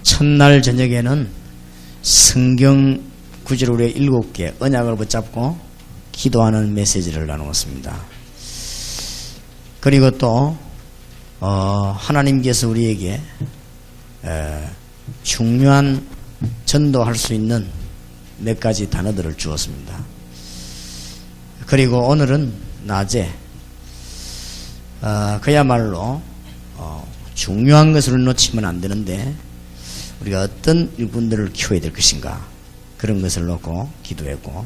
첫날 저녁에는 성경 구절 우리 7개 언약을 붙잡고 기도하는 메시지를 나누었습니다. 그리고 또 하나님께서 우리에게 중요한 전도할 수 있는 몇 가지 단어들을 주었습니다. 그리고 오늘은 낮에 그야말로 중요한 것을 놓치면 안 되는데 우리가 어떤 일꾼들을 키워야 될 것인가 그런 것을 놓고 기도했고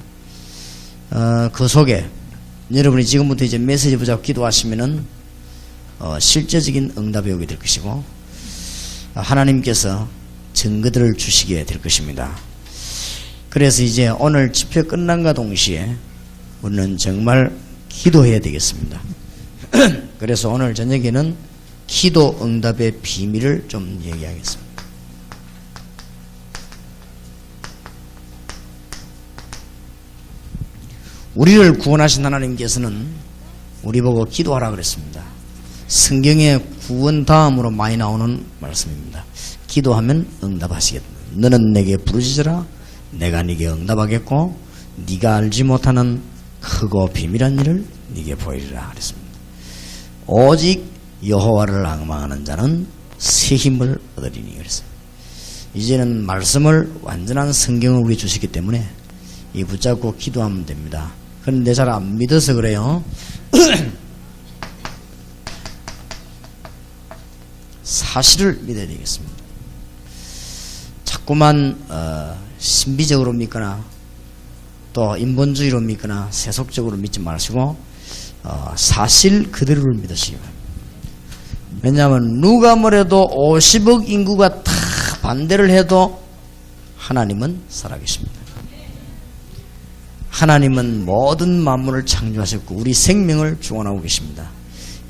그 속에 여러분이 지금부터 이제 메시지 붙잡고 기도하시면은 실제적인 응답이 오게 될 것이고 하나님께서 증거들을 주시게 될 것입니다. 그래서 이제 오늘 집회 끝난과 동시에 우리는 정말 기도해야 되겠습니다. 그래서 오늘 저녁에는 기도 응답의 비밀을 좀 얘기하겠습니다. 우리를 구원하신 하나님께서는 우리 보고 기도하라 그랬습니다. 성경에 구원 다음으로 많이 나오는 말씀입니다. 기도하면 응답하시겠다. 너는 내게 부르짖으라 내가 네게 응답하겠고 네가 알지 못하는 크고 비밀한 일을 네게 보이리라 그랬습니다. 오직 여호와를 앙망하는 자는 새 힘을 얻으리니 그랬어요. 이제는 말씀을 완전한 성경을 우리 주시기 때문에 이 붙잡고 기도하면 됩니다. 그런데 잘 안 믿어서 그래요. 사실을 믿어야 되겠습니다. 자꾸만 신비적으로 믿거나 또 인본주의로 믿거나 세속적으로 믿지 마시고 사실 그대로를 믿으시기 바랍니다. 왜냐하면 누가 뭐래도 50억 인구가 다 반대를 해도 하나님은 살아계십니다. 하나님은 모든 만물을 창조하셨고 우리 생명을 주관하고 계십니다.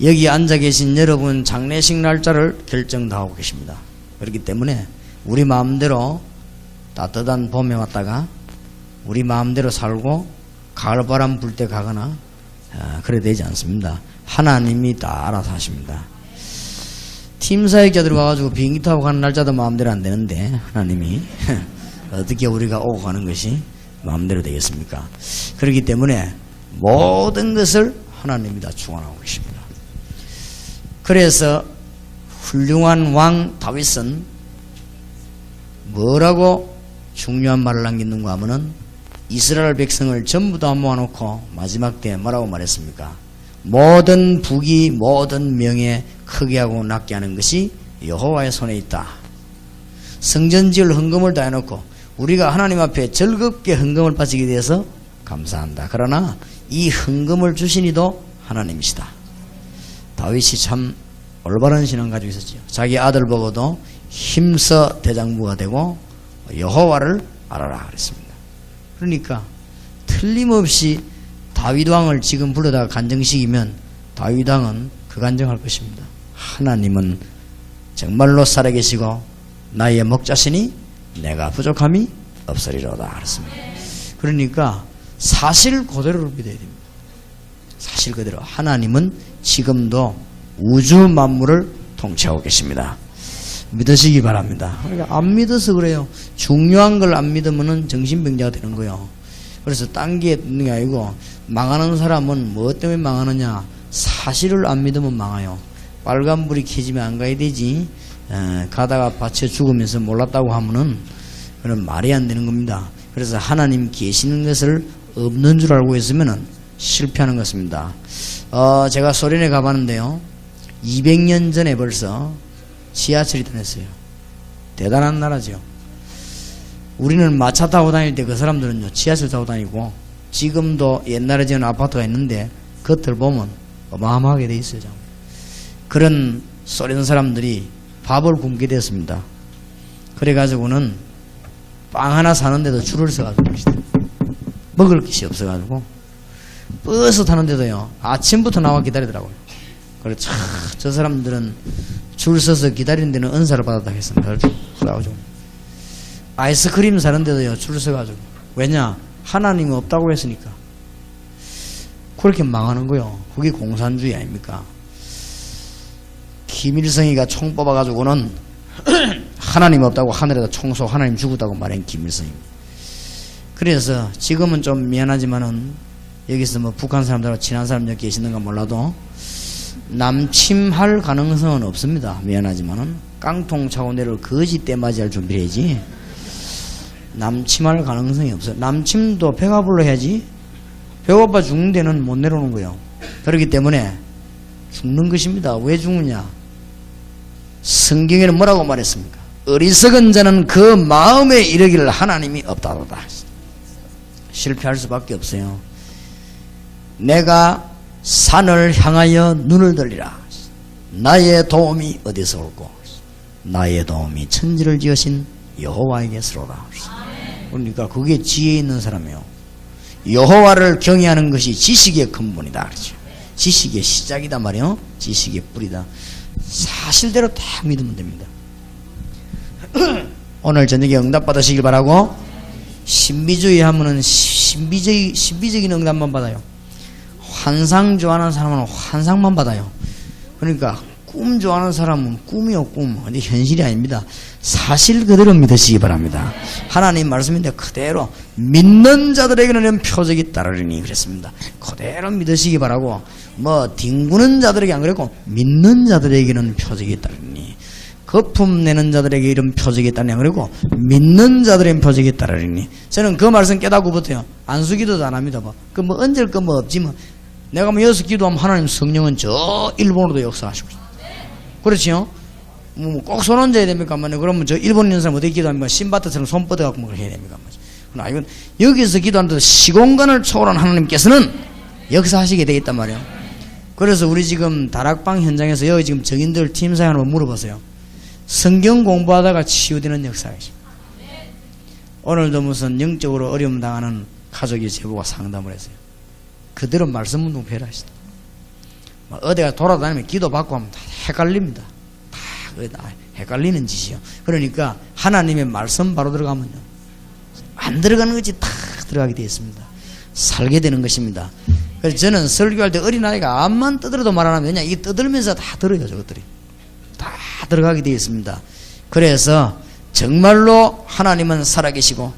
여기 앉아 계신 여러분 장례식 날짜를 결정 다 하고 계십니다. 그렇기 때문에 우리 마음대로 따뜻한 봄에 왔다가 우리 마음대로 살고 가을바람 불 때 가거나 그래 되지 않습니다. 하나님이 다 알아서 하십니다. 팀 사역자들 와가지고 비행기 타고 가는 날짜도 마음대로 안 되는데 하나님이 어떻게 우리가 오고 가는 것이 마음대로 되겠습니까? 그렇기 때문에 모든 것을 하나님이 다 주관하고 계십니다. 그래서 훌륭한 왕 다윗은 뭐라고 중요한 말을 남겼는가 하면은 이스라엘 백성을 전부 다 모아놓고 마지막 때 뭐라고 말했습니까? 모든 부귀 모든 명예 크게 하고 낮게 하는 것이 여호와의 손에 있다. 성전 지을 헌금을 다 해놓고 우리가 하나님 앞에 즐겁게 헌금을 바치게 돼서 감사한다. 그러나 이 헌금을 주신 이도 하나님이시다. 다윗이 참 올바른 신앙 가지고 있었죠. 자기 아들 보고도 힘써 대장부가 되고 여호와를 알아라 그랬습니다. 그러니까 틀림없이 다윗 왕을 지금 불러다가 간증시키면 다윗 왕은 그 간증할 것입니다. 하나님은 정말로 살아계시고 나의 목자시니 내가 부족함이 없으리로다 그랬습니다. 그러니까 사실 그대로를 믿어야 됩니다. 사실 그대로 하나님은 지금도 우주 만물을 통치하고 계십니다. 믿으시기 바랍니다. 그러니까 안 믿어서 그래요. 중요한 걸 안 믿으면 정신병자가 되는 거예요. 그래서 딴 게 있는 게 아니고 망하는 사람은 뭐 때문에 망하느냐? 사실을 안 믿으면 망해요. 빨간불이 켜지면 안 가야 되지. 가다가 받쳐 죽으면서 몰랐다고 하면은 그런 말이 안 되는 겁니다. 그래서 하나님 계시는 것을 없는 줄 알고 있으면은 실패하는 것입니다. 제가 소련에 가봤는데요. 200년 전에 벌써 지하철이 다녔어요. 대단한 나라죠. 우리는 마차 타고 다닐 때 그 사람들은요 지하철 타고 다니고 지금도 옛날에 지은 아파트가 있는데 겉을 보면 어마어마하게 돼 있어요. 그런 소련 사람들이 밥을 굶게 됐습니다. 그래가지고는 빵 하나 사는데도 줄을 서가지고 먹을 것이 없어가지고 버스 타는데도요 아침부터 나와 기다리더라고요. 그래서 저 사람들은 줄 서서 기다리는 데는 은사를 받았다 했습니다. 그래가지고 아이스크림 사는데도요 줄 서가지고 왜냐 하나님이 없다고 했으니까. 그렇게 망하는 거요. 그게 공산주의 아닙니까? 김일성이가 총 뽑아가지고는 하나님 없다고 하늘에다 총쏘 하나님 죽었다고 말한 김일성입니다. 그래서 지금은 좀 미안하지만은 여기서 뭐 북한 사람들하고 친한 사람 여기 계시는가 몰라도 남침할 가능성은 없습니다. 미안하지만은 깡통 차고 내려올 거지 떼맞이할 준비를 해야지 남침할 가능성이 없어요. 남침도 배가 불러 해야지 배고파 죽는 데는 못 내려오는 거예요. 그렇기 때문에 죽는 것입니다. 왜 죽느냐? 성경에는 뭐라고 말했습니까? 어리석은 자는 그 마음에 이르기를 하나님이 없다로다. 실패할 수밖에 없어요. 내가 산을 향하여 눈을 들리라. 나의 도움이 어디서 올고 나의 도움이 천지를 지으신 여호와에게서로라. 그러니까 그게 지혜 있는 사람이에요. 여호와를 경외하는 것이 지식의 근본이다. 그렇죠? 지식의 시작이다 말이에요. 지식의 뿌리다. 사실대로 다 믿으면 됩니다. 오늘 저녁에 응답 받으시길 바라고. 신비주의 하면은 신비적인 응답만 받아요. 환상 좋아하는 사람은 환상만 받아요. 그러니까 꿈 좋아하는 사람은 꿈이요 꿈. 근데 현실이 아닙니다. 사실 그대로 믿으시기 바랍니다. 하나님 말씀인데 그대로 믿는 자들에게는 표적이 따르리니 그랬습니다. 그대로 믿으시기 바라고. 뭐 뒹구는 자들에게 안 그랬고 믿는 자들에게는 표적이 따르리니, 거품 내는 자들에게 이런 표적이 따르니 안 그랬고 믿는 자들에게는 표적이 따르리니. 저는 그 말씀 깨닫고부터요 안수기도도 안 합니다. 뭐 얹을 거 뭐 없지 뭐. 내가 뭐 여기서 기도하면 하나님 성령은 저 일본으로도 역사하시고 있어요. 그렇지요? 꼭 손 얹어야 됩니까? 그러면 저 일본 있는 사람 어떻게 기도합니까? 신바트처럼 손 뻗어갖고 뭐 해야 됩니까? 그러나 이건 여기서 기도하는데 시공간을 초월한 하나님께서는 역사하시게 돼 있단 말이에요. 그래서 우리 지금 다락방 현장에서 여기 지금 정인들 팀사에 한번 물어보세요. 성경 공부하다가 치유되는 역사이죠. 오늘도 무슨 영적으로 어려움 당하는 가족이 제보가 상담을 했어요. 그대로 말씀 운동 배라시다. 어디가 돌아다니면 기도 받고 하면 다 헷갈립니다. 다 헷갈리는 짓이요. 그러니까 하나님의 말씀 바로 들어가면요 안 들어가는 것이 다 들어가게 되어 있습니다. 살게 되는 것입니다. 그래서 저는 설교할 때 어린아이가 암만 떠들어도 말 안 하면 그냥 이 떠들면서 다 들어요. 저것들이 다 들어가게 되어 있습니다. 그래서 정말로 하나님은 살아계시고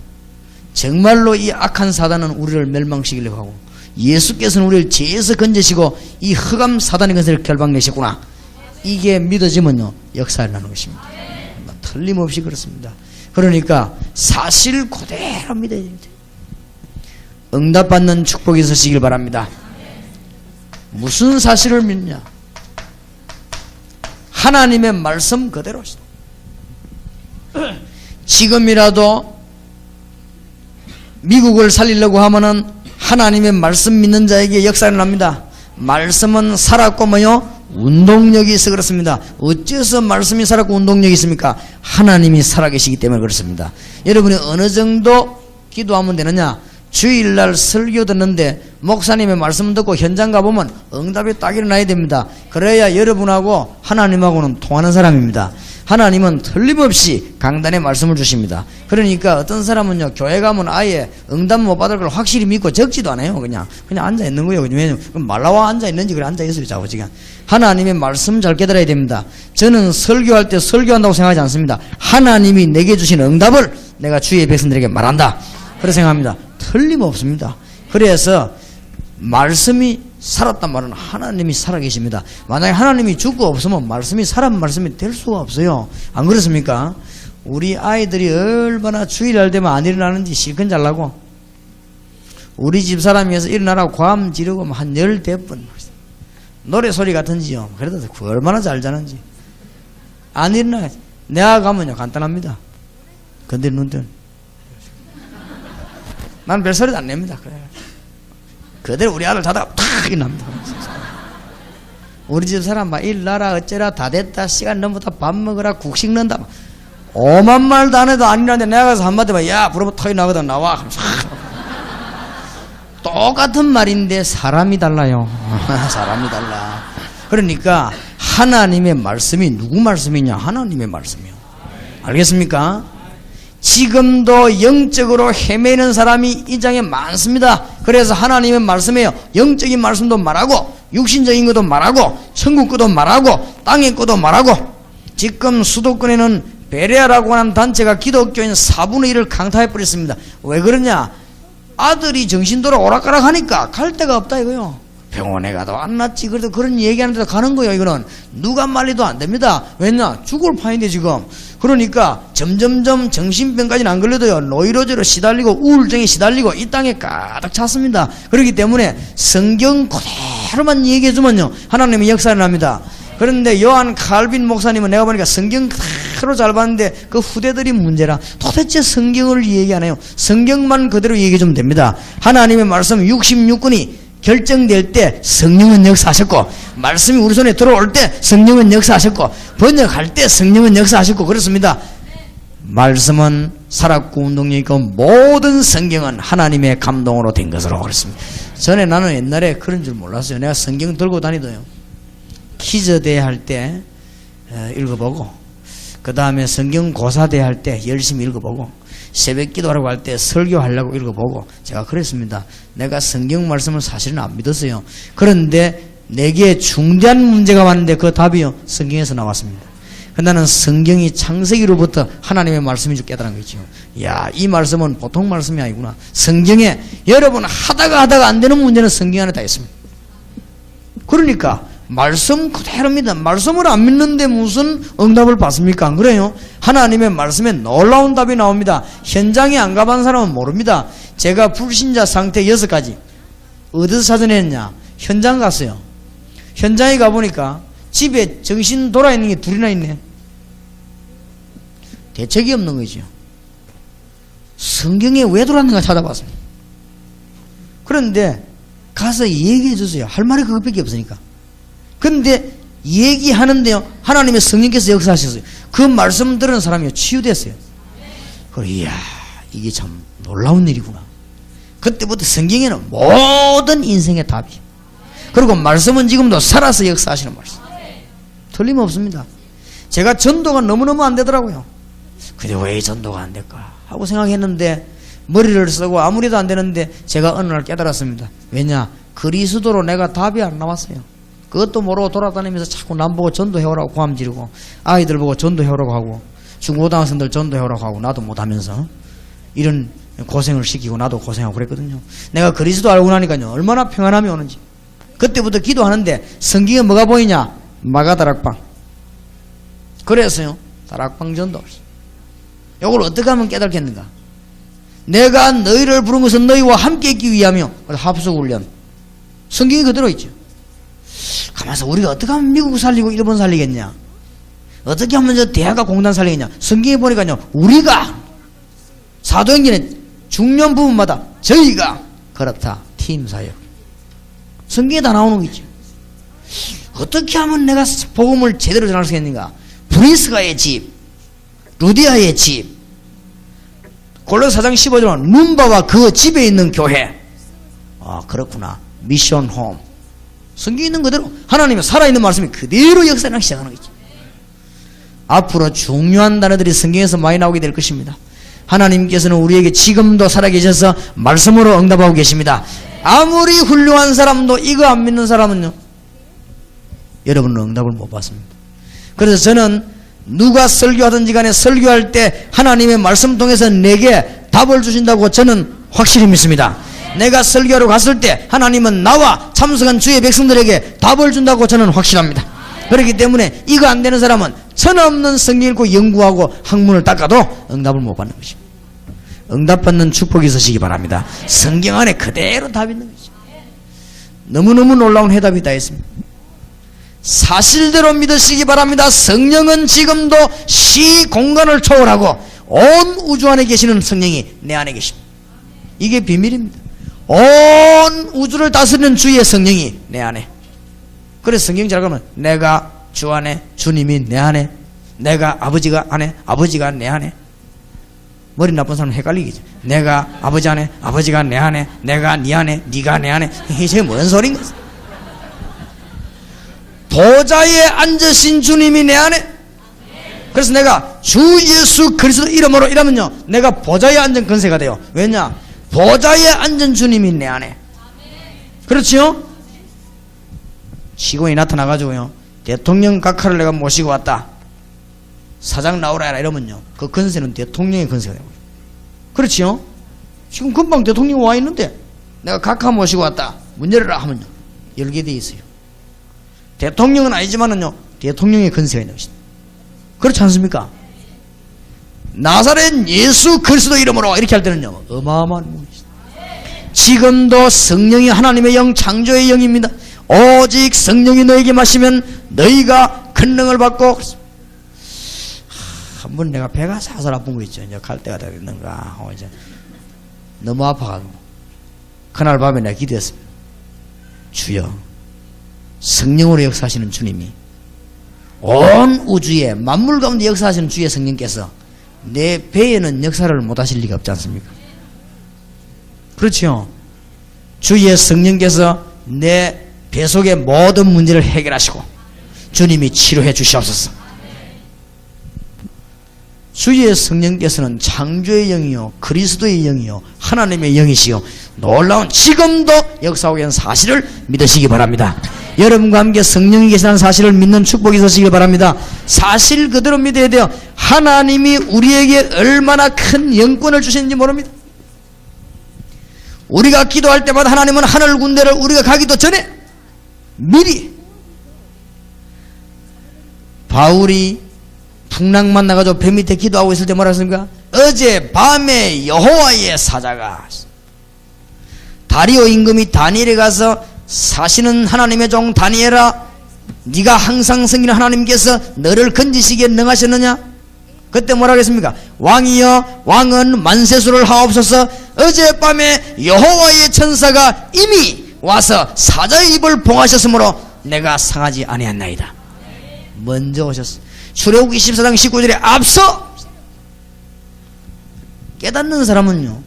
정말로 이 악한 사단은 우리를 멸망시키려고 하고 예수께서는 우리를 죄에서 건지시고 이 흑암 사단의 것을 결박내셨구나. 이게 믿어지면요 역사를 나는 것입니다. 틀림없이 그렇습니다. 그러니까 사실 그대로 믿어야 됩니다. 응답받는 축복이 있으시길 바랍니다. 무슨 사실을 믿냐? 하나님의 말씀 그대로. 지금이라도 미국을 살리려고 하면은 하나님의 말씀 믿는 자에게 역사를 납니다. 말씀은 살았고 뭐요? 운동력이 있어 그렇습니다. 어째서 말씀이 살았고 운동력이 있습니까? 하나님이 살아계시기 때문에 그렇습니다. 여러분이 어느 정도 기도하면 되느냐? 주일날 설교 듣는데 목사님의 말씀 듣고 현장 가보면 응답이 딱 일어나야 됩니다. 그래야 여러분하고 하나님하고는 통하는 사람입니다. 하나님은 틀림없이 강단의 말씀을 주십니다. 그러니까 어떤 사람은요 교회 가면 아예 응답 못 받을 걸 확실히 믿고 적지도 않아요. 그냥 앉아 있는 거예요. 왜냐면 말라와 앉아 있는지 그래 앉아 있어요. 자고지간 하나님의 말씀 잘 깨달아야 됩니다. 저는 설교할 때 설교한다고 생각하지 않습니다. 하나님이 내게 주신 응답을 내가 주의 백성들에게 말한다. 그렇게 생각합니다. 틀림없습니다. 그래서 말씀이 살았단 말은 하나님이 살아계십니다. 만약에 하나님이 죽고 없으면 말씀이 살은 말씀이 될 수가 없어요. 안 그렇습니까? 우리 아이들이 얼마나 주일날 되면 안 일어나는지 실컷 잘라고 우리 집 사람이어서 일어나라고 과음 지르고 한 10대번 노래 소리 같은지요. 그래도 얼마나 잘 자는지 안 일어나. 내가 가면요 간단합니다. 근데 눈뜬 난 별소리도 안 냅니다. 그래. 그대로 우리 아들 자다가 탁 일어납니다. 우리 집 사람 막 일나라 어쩌라 다 됐다 시간 넘었다 밥 먹으라 국 식는다 오만 말도 안 해도 아니라는데 내가 가서 한마디 막 야 부르면 터이 나거든 나와. 똑같은 말인데 사람이 달라요. 사람이 달라. 그러니까 하나님의 말씀이 누구 말씀이냐? 하나님의 말씀이요. 알겠습니까? 지금도 영적으로 헤매는 사람이 이 장에 많습니다. 그래서 하나님의 말씀에요 영적인 말씀도 말하고 육신적인 것도 말하고 천국 것도 말하고 땅의 것도 말하고 지금 수도권에는 베레아라고 하는 단체가 기독교인 4분의 1을 강타해버렸습니다. 왜 그러냐? 아들이 정신돌아 오락가락 하니까 갈 데가 없다 이거요. 병원에 가도 안 낫지. 그래도 그런 얘기하는데도 가는 거예요. 이거는 누가 말리도 안 됩니다. 왜냐? 죽을 판인데 지금. 그러니까 점점점 정신병까지는 안 걸려도요, 노이로제로 시달리고 우울증에 시달리고 이 땅에 가득 찼습니다. 그렇기 때문에 성경 그대로만 얘기해주면요, 하나님의 역사를 합니다. 그런데 요한 칼빈 목사님은 내가 보니까 성경 그대로 잘 봤는데 그 후대들이 문제라. 도대체 성경을 얘기 안 해요. 성경만 그대로 얘기해 주면 됩니다. 하나님의 말씀 66권이 결정될 때 성령은 역사하셨고, 말씀이 우리 손에 들어올 때 성령은 역사하셨고, 번역할 때 성령은 역사하셨고, 그렇습니다. 말씀은 살았고 운동력이 있고 모든 성경은 하나님의 감동으로 된 것으로 그렇습니다. 전에 나는 옛날에 그런 줄 몰랐어요. 내가 성경 들고 다니도요, 퀴즈대회 할 때 읽어보고, 그 다음에 성경 고사대회 할 때 열심히 읽어보고, 새벽 기도하라고 할 때 설교하려고 읽어보고, 제가 그랬습니다. 내가 성경 말씀을 사실은 안 믿었어요. 그런데 내게 중대한 문제가 왔는데 그 답이요, 성경에서 나왔습니다. 나는 성경이 창세기로부터 하나님의 말씀인 줄 깨달은 거죠. 야, 이 말씀은 보통 말씀이 아니구나. 성경에 여러분 하다가 안 되는 문제는 성경 안에 다 있습니다. 그러니까 말씀 그대로입니다. 말씀을 안 믿는데 무슨 응답을 받습니까? 안 그래요? 하나님의 말씀에 놀라운 답이 나옵니다. 현장에 안 가본 사람은 모릅니다. 제가 불신자 상태 6가지 어디서 찾아냈냐? 현장 갔어요. 현장에 가보니까 집에 정신 돌아있는 게 둘이나 있네. 대책이 없는 거죠. 성경에 왜 돌아왔는가 찾아봤습니다. 그런데 가서 얘기해 주세요. 할 말이 그것밖에 없으니까. 근데 얘기하는데요, 하나님의 성령께서 역사하셨어요. 그 말씀 들은 사람이 치유됐어요. 그래, 이야, 이게 참 놀라운 일이구나. 그때부터 성경에는 모든 인생의 답이, 그리고 말씀은 지금도 살아서 역사하시는 말씀, 틀림없습니다. 제가 전도가 너무너무 안 되더라고요. 근데 왜 전도가 안 될까 하고 생각했는데, 머리를 쓰고 아무리도 안 되는데 제가 어느 날 깨달았습니다. 왜냐? 그리스도로 내가 답이 안 나왔어요. 그것도 모르고 돌아다니면서 자꾸 남 보고 전도해오라고 고함 지르고, 아이들 보고 전도해오라고 하고, 중고등학생들 전도해오라고 하고, 나도 못하면서 이런 고생을 시키고 나도 고생하고 그랬거든요. 내가 그리스도 알고 나니까요, 얼마나 평안함이 오는지. 그때부터 기도하는데 성경에 뭐가 보이냐? 마가다락방. 그래서요, 다락방 전도. 이걸 어떻게 하면 깨닫겠는가? 내가 너희를 부른 것은 너희와 함께 있기 위하며. 합숙훈련. 성경이 그대로 있죠. 가만있어, 우리가 어떻게 하면 미국 살리고 일본 살리겠냐? 어떻게 하면 저 대학가 공단 살리겠냐? 성경에 보니까요, 우리가 사도행전의 중요한 부분마다 저희가 그렇다, 팀 사역. 성경에 다 나오는 거죠. 어떻게 하면 내가 복음을 제대로 전할 수 있겠는가? 브리스가의 집, 루디아의 집, 골로새 4장 15절은 눈바와 그 집에 있는 교회. 아, 그렇구나. 미션 홈. 성경에 있는 그대로 하나님의 살아있는 말씀이 그대로 역사하기 시작하는 거죠. 앞으로 중요한 단어들이 성경에서 많이 나오게 될 것입니다. 하나님께서는 우리에게 지금도 살아계셔서 말씀으로 응답하고 계십니다. 아무리 훌륭한 사람도 이거 안 믿는 사람은요, 여러분은 응답을 못 받습니다. 그래서 저는 누가 설교하든지 간에 설교할 때 하나님의 말씀 통해서 내게 답을 주신다고 저는 확실히 믿습니다. 내가 설교하러 갔을 때 하나님은 나와 참석한 주의 백성들에게 답을 준다고 저는 확실합니다. 그렇기 때문에 이거 안 되는 사람은 천없는 성경 읽고 연구하고 학문을 닦아도 응답을 못 받는 것입니다. 응답받는 축복이 있으시기 바랍니다. 성경 안에 그대로 답이 있는 것입니다. 너무너무 놀라운 해답이 다 있습니다. 사실대로 믿으시기 바랍니다. 성령은 지금도 시 공간을 초월하고 온 우주 안에 계시는 성령이 내 안에 계십니다. 이게 비밀입니다. 온 우주를 다스리는 주의 성령이 내 안에. 그래서 성경 잘 가면 내가 주 안에, 주님이 내 안에, 내가 아버지가 안에, 아버지가 내 안에. 머리 나쁜 사람은 헷갈리겠죠. 내가 아버지 안에, 아버지가 내 안에, 내가 네 안에, 네가 내 안에. 이게 뭔 소린가? 보좌에 앉으신 주님이 내 안에. 그래서 내가 주 예수 그리스도 이름으로 이러면요, 내가 보좌에 앉은 권세가 돼요. 왜냐? 보좌에 앉은 주님이 내 안에. 그렇지요? 시공이 나타나가지고요, 대통령 각하를 내가 모시고 왔다. 사장 나오라 해라 이러면요, 그 건세는 대통령의 건세가 되는 거예요. 그렇지요? 지금 금방 대통령 와 있는데 내가 각하 모시고 왔다, 문 열어라 하면요, 열게 돼 있어요. 대통령은 아니지만은요, 대통령의 건세가 있는 것입니다. 그렇지 않습니까? 나사렛 예수 그리스도 이름으로 이렇게 할 때는요, 어마어마한 문이죠. 지금도 성령이 하나님의 영, 창조의 영입니다. 오직 성령이 너에게 마시면 너희가 권능을 받고. 한 번 내가 배가 사살 아픈 거 있죠. 이제 갈 때가 됐는가. 이제 너무 아파가지고 그날 밤에 내가 기도했습니다. 주여, 성령으로 역사하시는 주님이 온 우주에 만물 가운데 역사하시는 주의 성령께서 내 배에는 역사를 못하실 리가 없지 않습니까? 그렇죠? 주의 성령께서 내 배 속의 모든 문제를 해결하시고 주님이 치료해 주시옵소서. 주의 성령께서는 창조의 영이요, 그리스도의 영이요, 하나님의 영이시요, 놀라운 지금도 역사하고 있는 사실을 믿으시기 바랍니다. 여러분과 함께 성령이 계시다는 사실을 믿는 축복이 있으시길 바랍니다. 사실 그대로 믿어야 돼요. 하나님이 우리에게 얼마나 큰 영권을 주시는지 모릅니다. 우리가 기도할 때마다 하나님은 하늘 군대를 우리가 가기도 전에 미리, 바울이 풍랑 만나가지고 배 밑에 기도하고 있을 때 뭐라 했습니까? 어제 밤에 여호와의 사자가, 다리오 임금이 다니엘에 가서 사시는 하나님의 종 다니엘아, 네가 항상 섬기는 하나님께서 너를 건지시기에 능하셨느냐? 그때 뭐라 그랬습니까? 왕이여, 왕은 만세수를 하옵소서. 어젯밤에 여호와의 천사가 이미 와서 사자의 입을 봉하셨으므로 내가 상하지 아니하나이다. 먼저 오셨어. 출애굽기 14장 19절에 앞서 깨닫는 사람은요,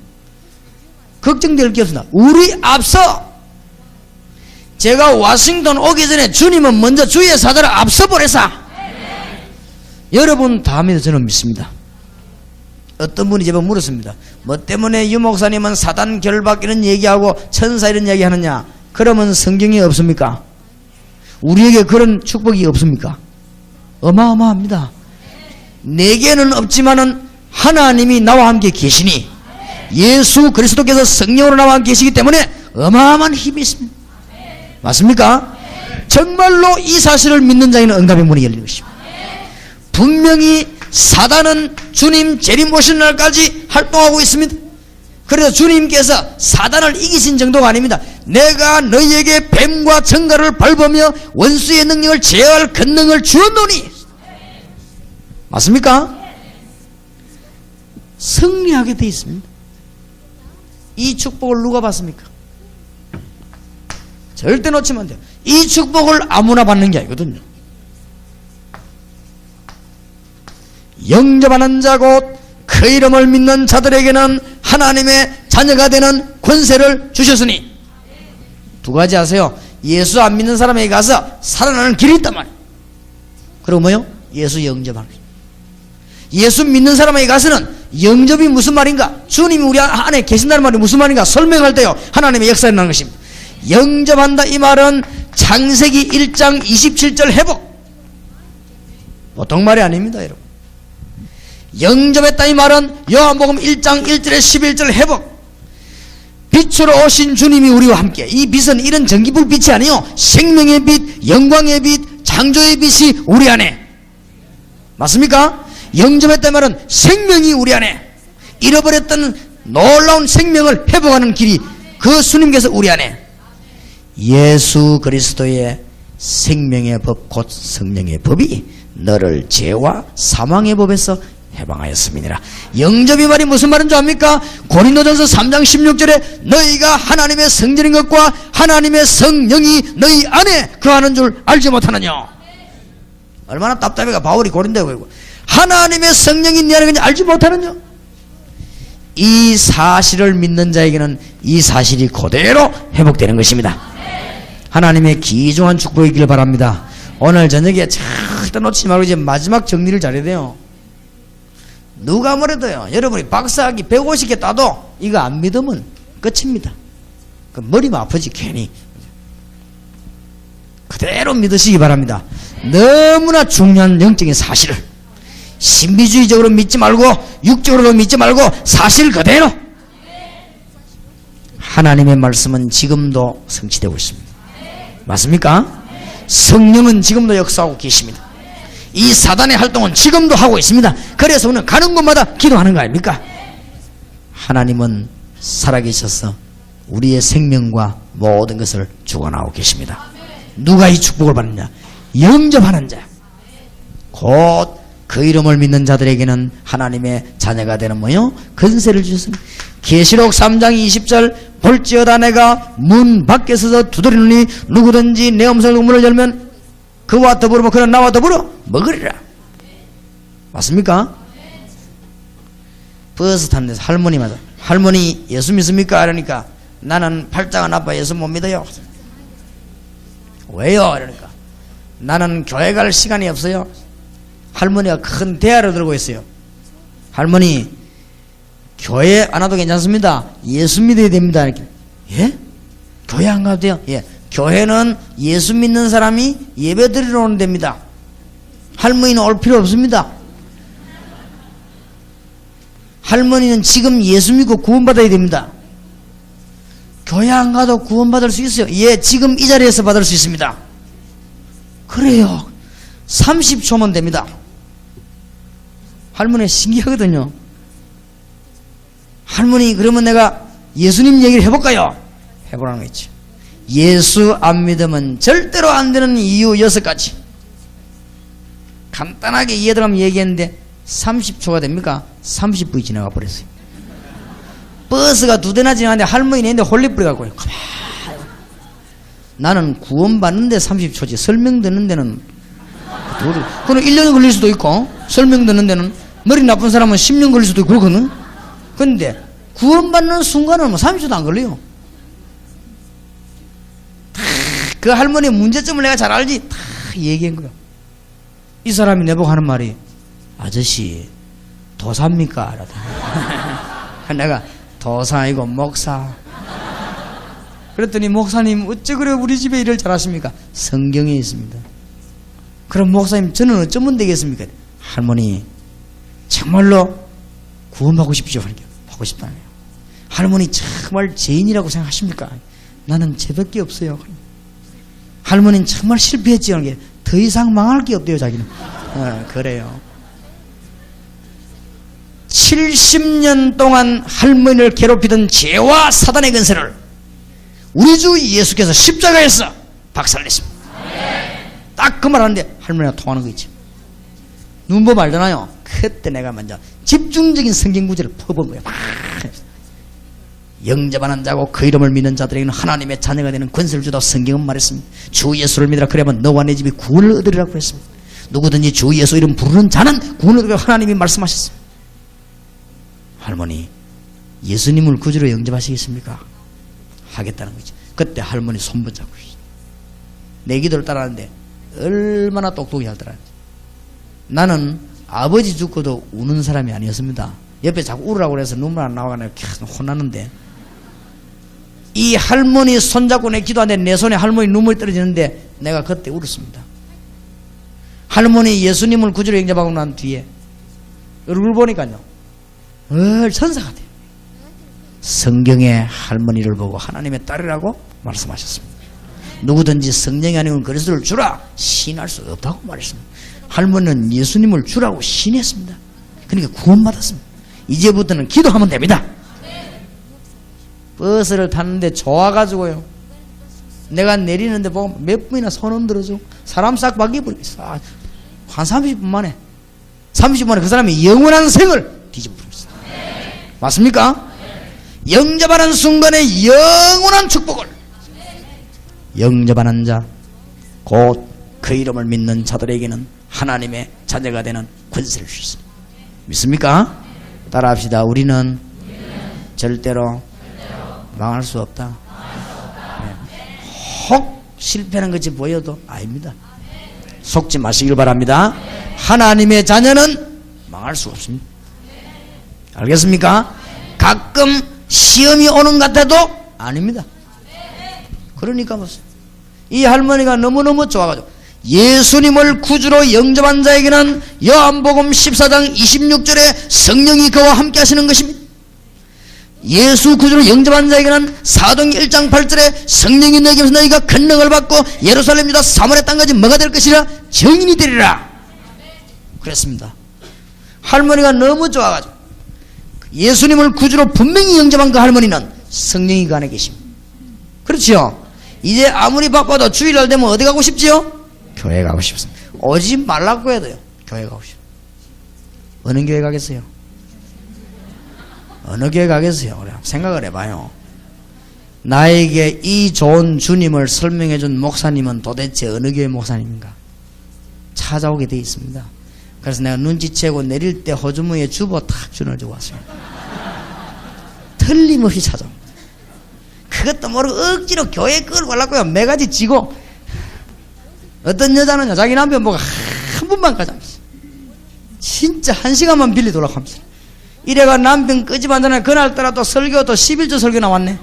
걱정될 게 없습니다. 우리 앞서, 제가 워싱턴 오기 전에 주님은 먼저 주의 사자를 앞서 보내사. 여러분 다 믿어 저는 믿습니다. 어떤 분이 제가 물었습니다. 뭐 때문에 유 목사님은 사단 결박 이런 얘기하고 천사 이런 얘기 하느냐? 그러면 성경에 없습니까? 우리에게 그런 축복이 없습니까? 어마어마합니다. 내게는 없지만은 하나님이 나와 함께 계시니, 예수 그리스도께서 성령으로 나와 함께 계시기 때문에 어마어마한 힘이 있습니다. 맞습니까? 정말로 이 사실을 믿는 자에는 응답의 문이 열리는 것입니다. 분명히 사단은 주님 재림 오시는 날까지 활동하고 있습니다. 그래서 주님께서 사단을 이기신 정도가 아닙니다. 내가 너희에게 뱀과 정갈을 밟으며 원수의 능력을 제어할 권능을 주었노니. 맞습니까? 승리하게 되어 있습니다. 이 축복을 누가 받습니까? 절대 놓치면 안 돼요. 이 축복을 아무나 받는 게 아니거든요. 영접하는 자 곧 그 이름을 믿는 자들에게는 하나님의 자녀가 되는 권세를 주셨으니. 두 가지 하세요. 예수 안 믿는 사람에게 가서 살아나는 길이 있단 말이에요. 그리고 뭐요? 예수 영접하는 거예요. 예수 믿는 사람에게 가서는 영접이 무슨 말인가? 주님이 우리 안에 계신다는 말이 무슨 말인가? 설명할 때요, 하나님의 역사에 나는 것입니다. 영접한다 이 말은 창세기 1장 27절 회복, 보통 말이 아닙니다. 여러분, 영접했다 이 말은 요한복음 1장 1절에 11절 회복, 빛으로 오신 주님이 우리와 함께. 이 빛은 이런 전기불 빛이 아니요, 생명의 빛, 영광의 빛, 창조의 빛이 우리 안에. 맞습니까? 영접했다 이 말은 생명이 우리 안에, 잃어버렸던 놀라운 생명을 회복하는 길이 그 주님께서 우리 안에. 예수 그리스도의 생명의 법 곧 성령의 법이 너를 죄와 사망의 법에서 해방하였습니다. 영접이 말이 무슨 말인 줄 압니까? 고린도전서 3장 16절에 너희가 하나님의 성전인 것과 하나님의 성령이 너희 안에 거하는 줄 알지 못하느냐. 얼마나 답답해가 바울이 고린도에 보이고 하나님의 성령이 네 안에 있는지 알지 못하느냐. 이 사실을 믿는 자에게는 이 사실이 그대로 회복되는 것입니다. 하나님의 귀중한 축복이길 바랍니다. 오늘 저녁에 절대 놓치지 말고 이제 마지막 정리를 잘해야 돼요. 누가 뭐래도요, 여러분이 박사학위 150개 따도 이거 안 믿으면 끝입니다. 그 머리만 아프지 괜히. 그대로 믿으시기 바랍니다. 너무나 중요한 영적인 사실을 신비주의적으로 믿지 말고 육적으로 믿지 말고 사실 그대로 하나님의 말씀은 지금도 성취되고 있습니다. 맞습니까? 성령은 지금도 역사하고 계십니다. 이 사단의 활동은 지금도 하고 있습니다. 그래서 우리는 가는 곳마다 기도하는 거 아닙니까? 하나님은 살아계셔서 우리의 생명과 모든 것을 주관하고 계십니다. 누가 이 축복을 받느냐? 영접하는 자. 곧 그 이름을 믿는 자들에게는 하나님의 자녀가 되는 뭐요? 권세를 주셨습니다. 계시록 3장 20절 볼지어다 내가 문 밖에 서서 두드리노니 누구든지 내 음성으로 문을 열면 그와 더불어 그는 나와 더불어 먹으리라. 맞습니까? 버스 타는 데서 할머니마다 할머니 예수 믿습니까? 이러니까 나는 팔자가 나빠 예수 못 믿어요. 왜요? 이러니까 나는 교회 갈 시간이 없어요. 할머니가 큰 대야를 들고 있어요. 할머니 교회 안 와도 괜찮습니다. 예수 믿어야 됩니다. 이렇게. 예? 교회 안 가도 돼요? 예. 교회는 예수 믿는 사람이 예배 드리러 오는 데입니다. 할머니는 올 필요 없습니다. 할머니는 지금 예수 믿고 구원받아야 됩니다. 교회 안 가도 구원받을 수 있어요. 예, 지금 이 자리에서 받을 수 있습니다. 그래요. 30초면 됩니다. 할머니 신기하거든요. 할머니 그러면 내가 예수님 얘기를 해볼까요? 해보라는 거 있죠. 예수 안 믿으면 절대로 안 되는 이유 6가지. 간단하게 이해들하면 얘기했는데 30초가 됩니까? 30분이 지나가 버렸어요. 버스가 2대나 지나가는데 할머니는 있는데 홀리뿌리가고요. 나는 구원받는데 30초지 설명 듣는 데는 그럼 1년이 걸릴 수도 있고 설명 듣는 데는 머리 나쁜 사람은 10년 걸릴 수도 있고 그렇거든. 근데 구원받는 순간은 뭐 30초도 안 걸려요. 그 할머니의 문제점을 내가 잘 알지. 다 얘기한 거야. 이 사람이 내보고 하는 말이 아저씨 도사입니까? 내가 도사 아니고 목사. 그랬더니 목사님 어째 그래 우리 집에 일을 잘하십니까? 성경에 있습니다. 그럼 목사님 저는 어쩌면 되겠습니까? 할머니 정말로 구원받고 싶죠? 받고 싶다네요. 할머니 정말 죄인이라고 생각하십니까? 나는 죄밖에 없어요. 할머니는 정말 실패했지요. 더 이상 망할 게 없대요 자기는. 그래요. 70년 동안 할머니를 괴롭히던 죄와 사단의 근세를 우리 주 예수께서 십자가에서 박살냈습니다. 딱 그 말 하는데 할머니가 통하는 거 있지. 눈보면 알잖아요. 그때 내가 먼저 집중적인 성경 구절을 퍼본 거예요. 영접하는 자고 그 이름을 믿는 자들에게는 하나님의 자녀가 되는 권세를 주다고 성경은 말했습니다. 주 예수를 믿으라 그러면 너와 내 집이 구원을 얻으리라고 했습니다. 누구든지 주 예수 이름 부르는 자는 구원을 얻으리라고 하나님이 말씀하셨습니다. 할머니 예수님을 구주로 영접하시겠습니까? 하겠다는 거죠. 그때 할머니 손 붙잡고 내 기도를 따라하는데 얼마나 똑똑히 하더라. 나는 아버지 죽고도 우는 사람이 아니었습니다. 옆에 자꾸 울으라고 그래서 눈물 안 나와가지고 계속 혼나는데 이 할머니 손잡고 내 기도하는데 내 손에 할머니 눈물이 떨어지는데 내가 그때 울었습니다. 할머니 예수님을 구주로 영접하고 난 뒤에 얼굴 보니까요 천사 같아요. 성경에 할머니를 보고 하나님의 딸이라고 말씀하셨습니다. 누구든지 성령이 아니면 그리스도를 주라 신할 수 없다고 말했습니다. 할머니는 예수님을 주라고 신했습니다. 그러니까 구원받았습니다. 이제부터는 기도하면 됩니다. 버스를 탔는데 좋아가지고요 내가 내리는데 보고 몇 분이나 손 흔들어주고 사람 싹 바뀌어버리겠어. 한 30분 만에 그 사람이 영원한 생을 뒤집어버렸어요. 맞습니까? 영접하는 순간에 영원한 축복을 영접하는 자 곧 그 이름을 믿는 자들에게는 하나님의 자녀가 되는 권세를 주셨습니다. 믿습니까? 따라합시다. 우리는 절대로 망할 수 없다. 혹 실패하는 것이 보여도 아닙니다. 속지 마시길 바랍니다. 하나님의 자녀는 망할 수 없습니다. 알겠습니까? 가끔 시험이 오는 것 같아도 아닙니다. 그러니까 이 할머니가 너무너무 좋아가지고 예수님을 구주로 영접한 자에게는 요한복음 14장 26절에 성령이 그와 함께 하시는 것입니다. 예수 구주로 영접한 자에게는 사도행 1장 8절에 성령이 너에게서 너희가 권능을 받고 예루살렘 유다 사마리아 땅까지 뭐가 될 것이라 증인이 되리라 그랬습니다. 할머니가 너무 좋아가지고 예수님을 구주로 분명히 영접한 그 할머니는 성령이 그 안에 계십니다. 그렇지요? 이제 아무리 바빠도 주일날 되면 어디 가고 싶지요? 교회 가고 싶습니다. 오지 말라고 해도요 교회 가고 싶어요. 어느 교회 가겠어요? 어느 교회 가겠어요? 그래, 생각을 해봐요. 나에게 이 좋은 주님을 설명해준 목사님은 도대체 어느 교회 목사님인가? 찾아오게 돼 있습니다. 그래서 내가 눈치채고 내릴 때 호주머니에 주보 탁 주워주고 왔어요. 틀림없이 찾아옵니다. 그것도 모르고 억지로 교회 끌고 가려고요. 매가지 지고 어떤 여자는요 자기 남편 보고 한 번만 가자 진짜 1시간만 빌리 돌아가면서 이래가 남편 끄집어앉아나 그날따라 또 설교 또 11조 설교 나왔네.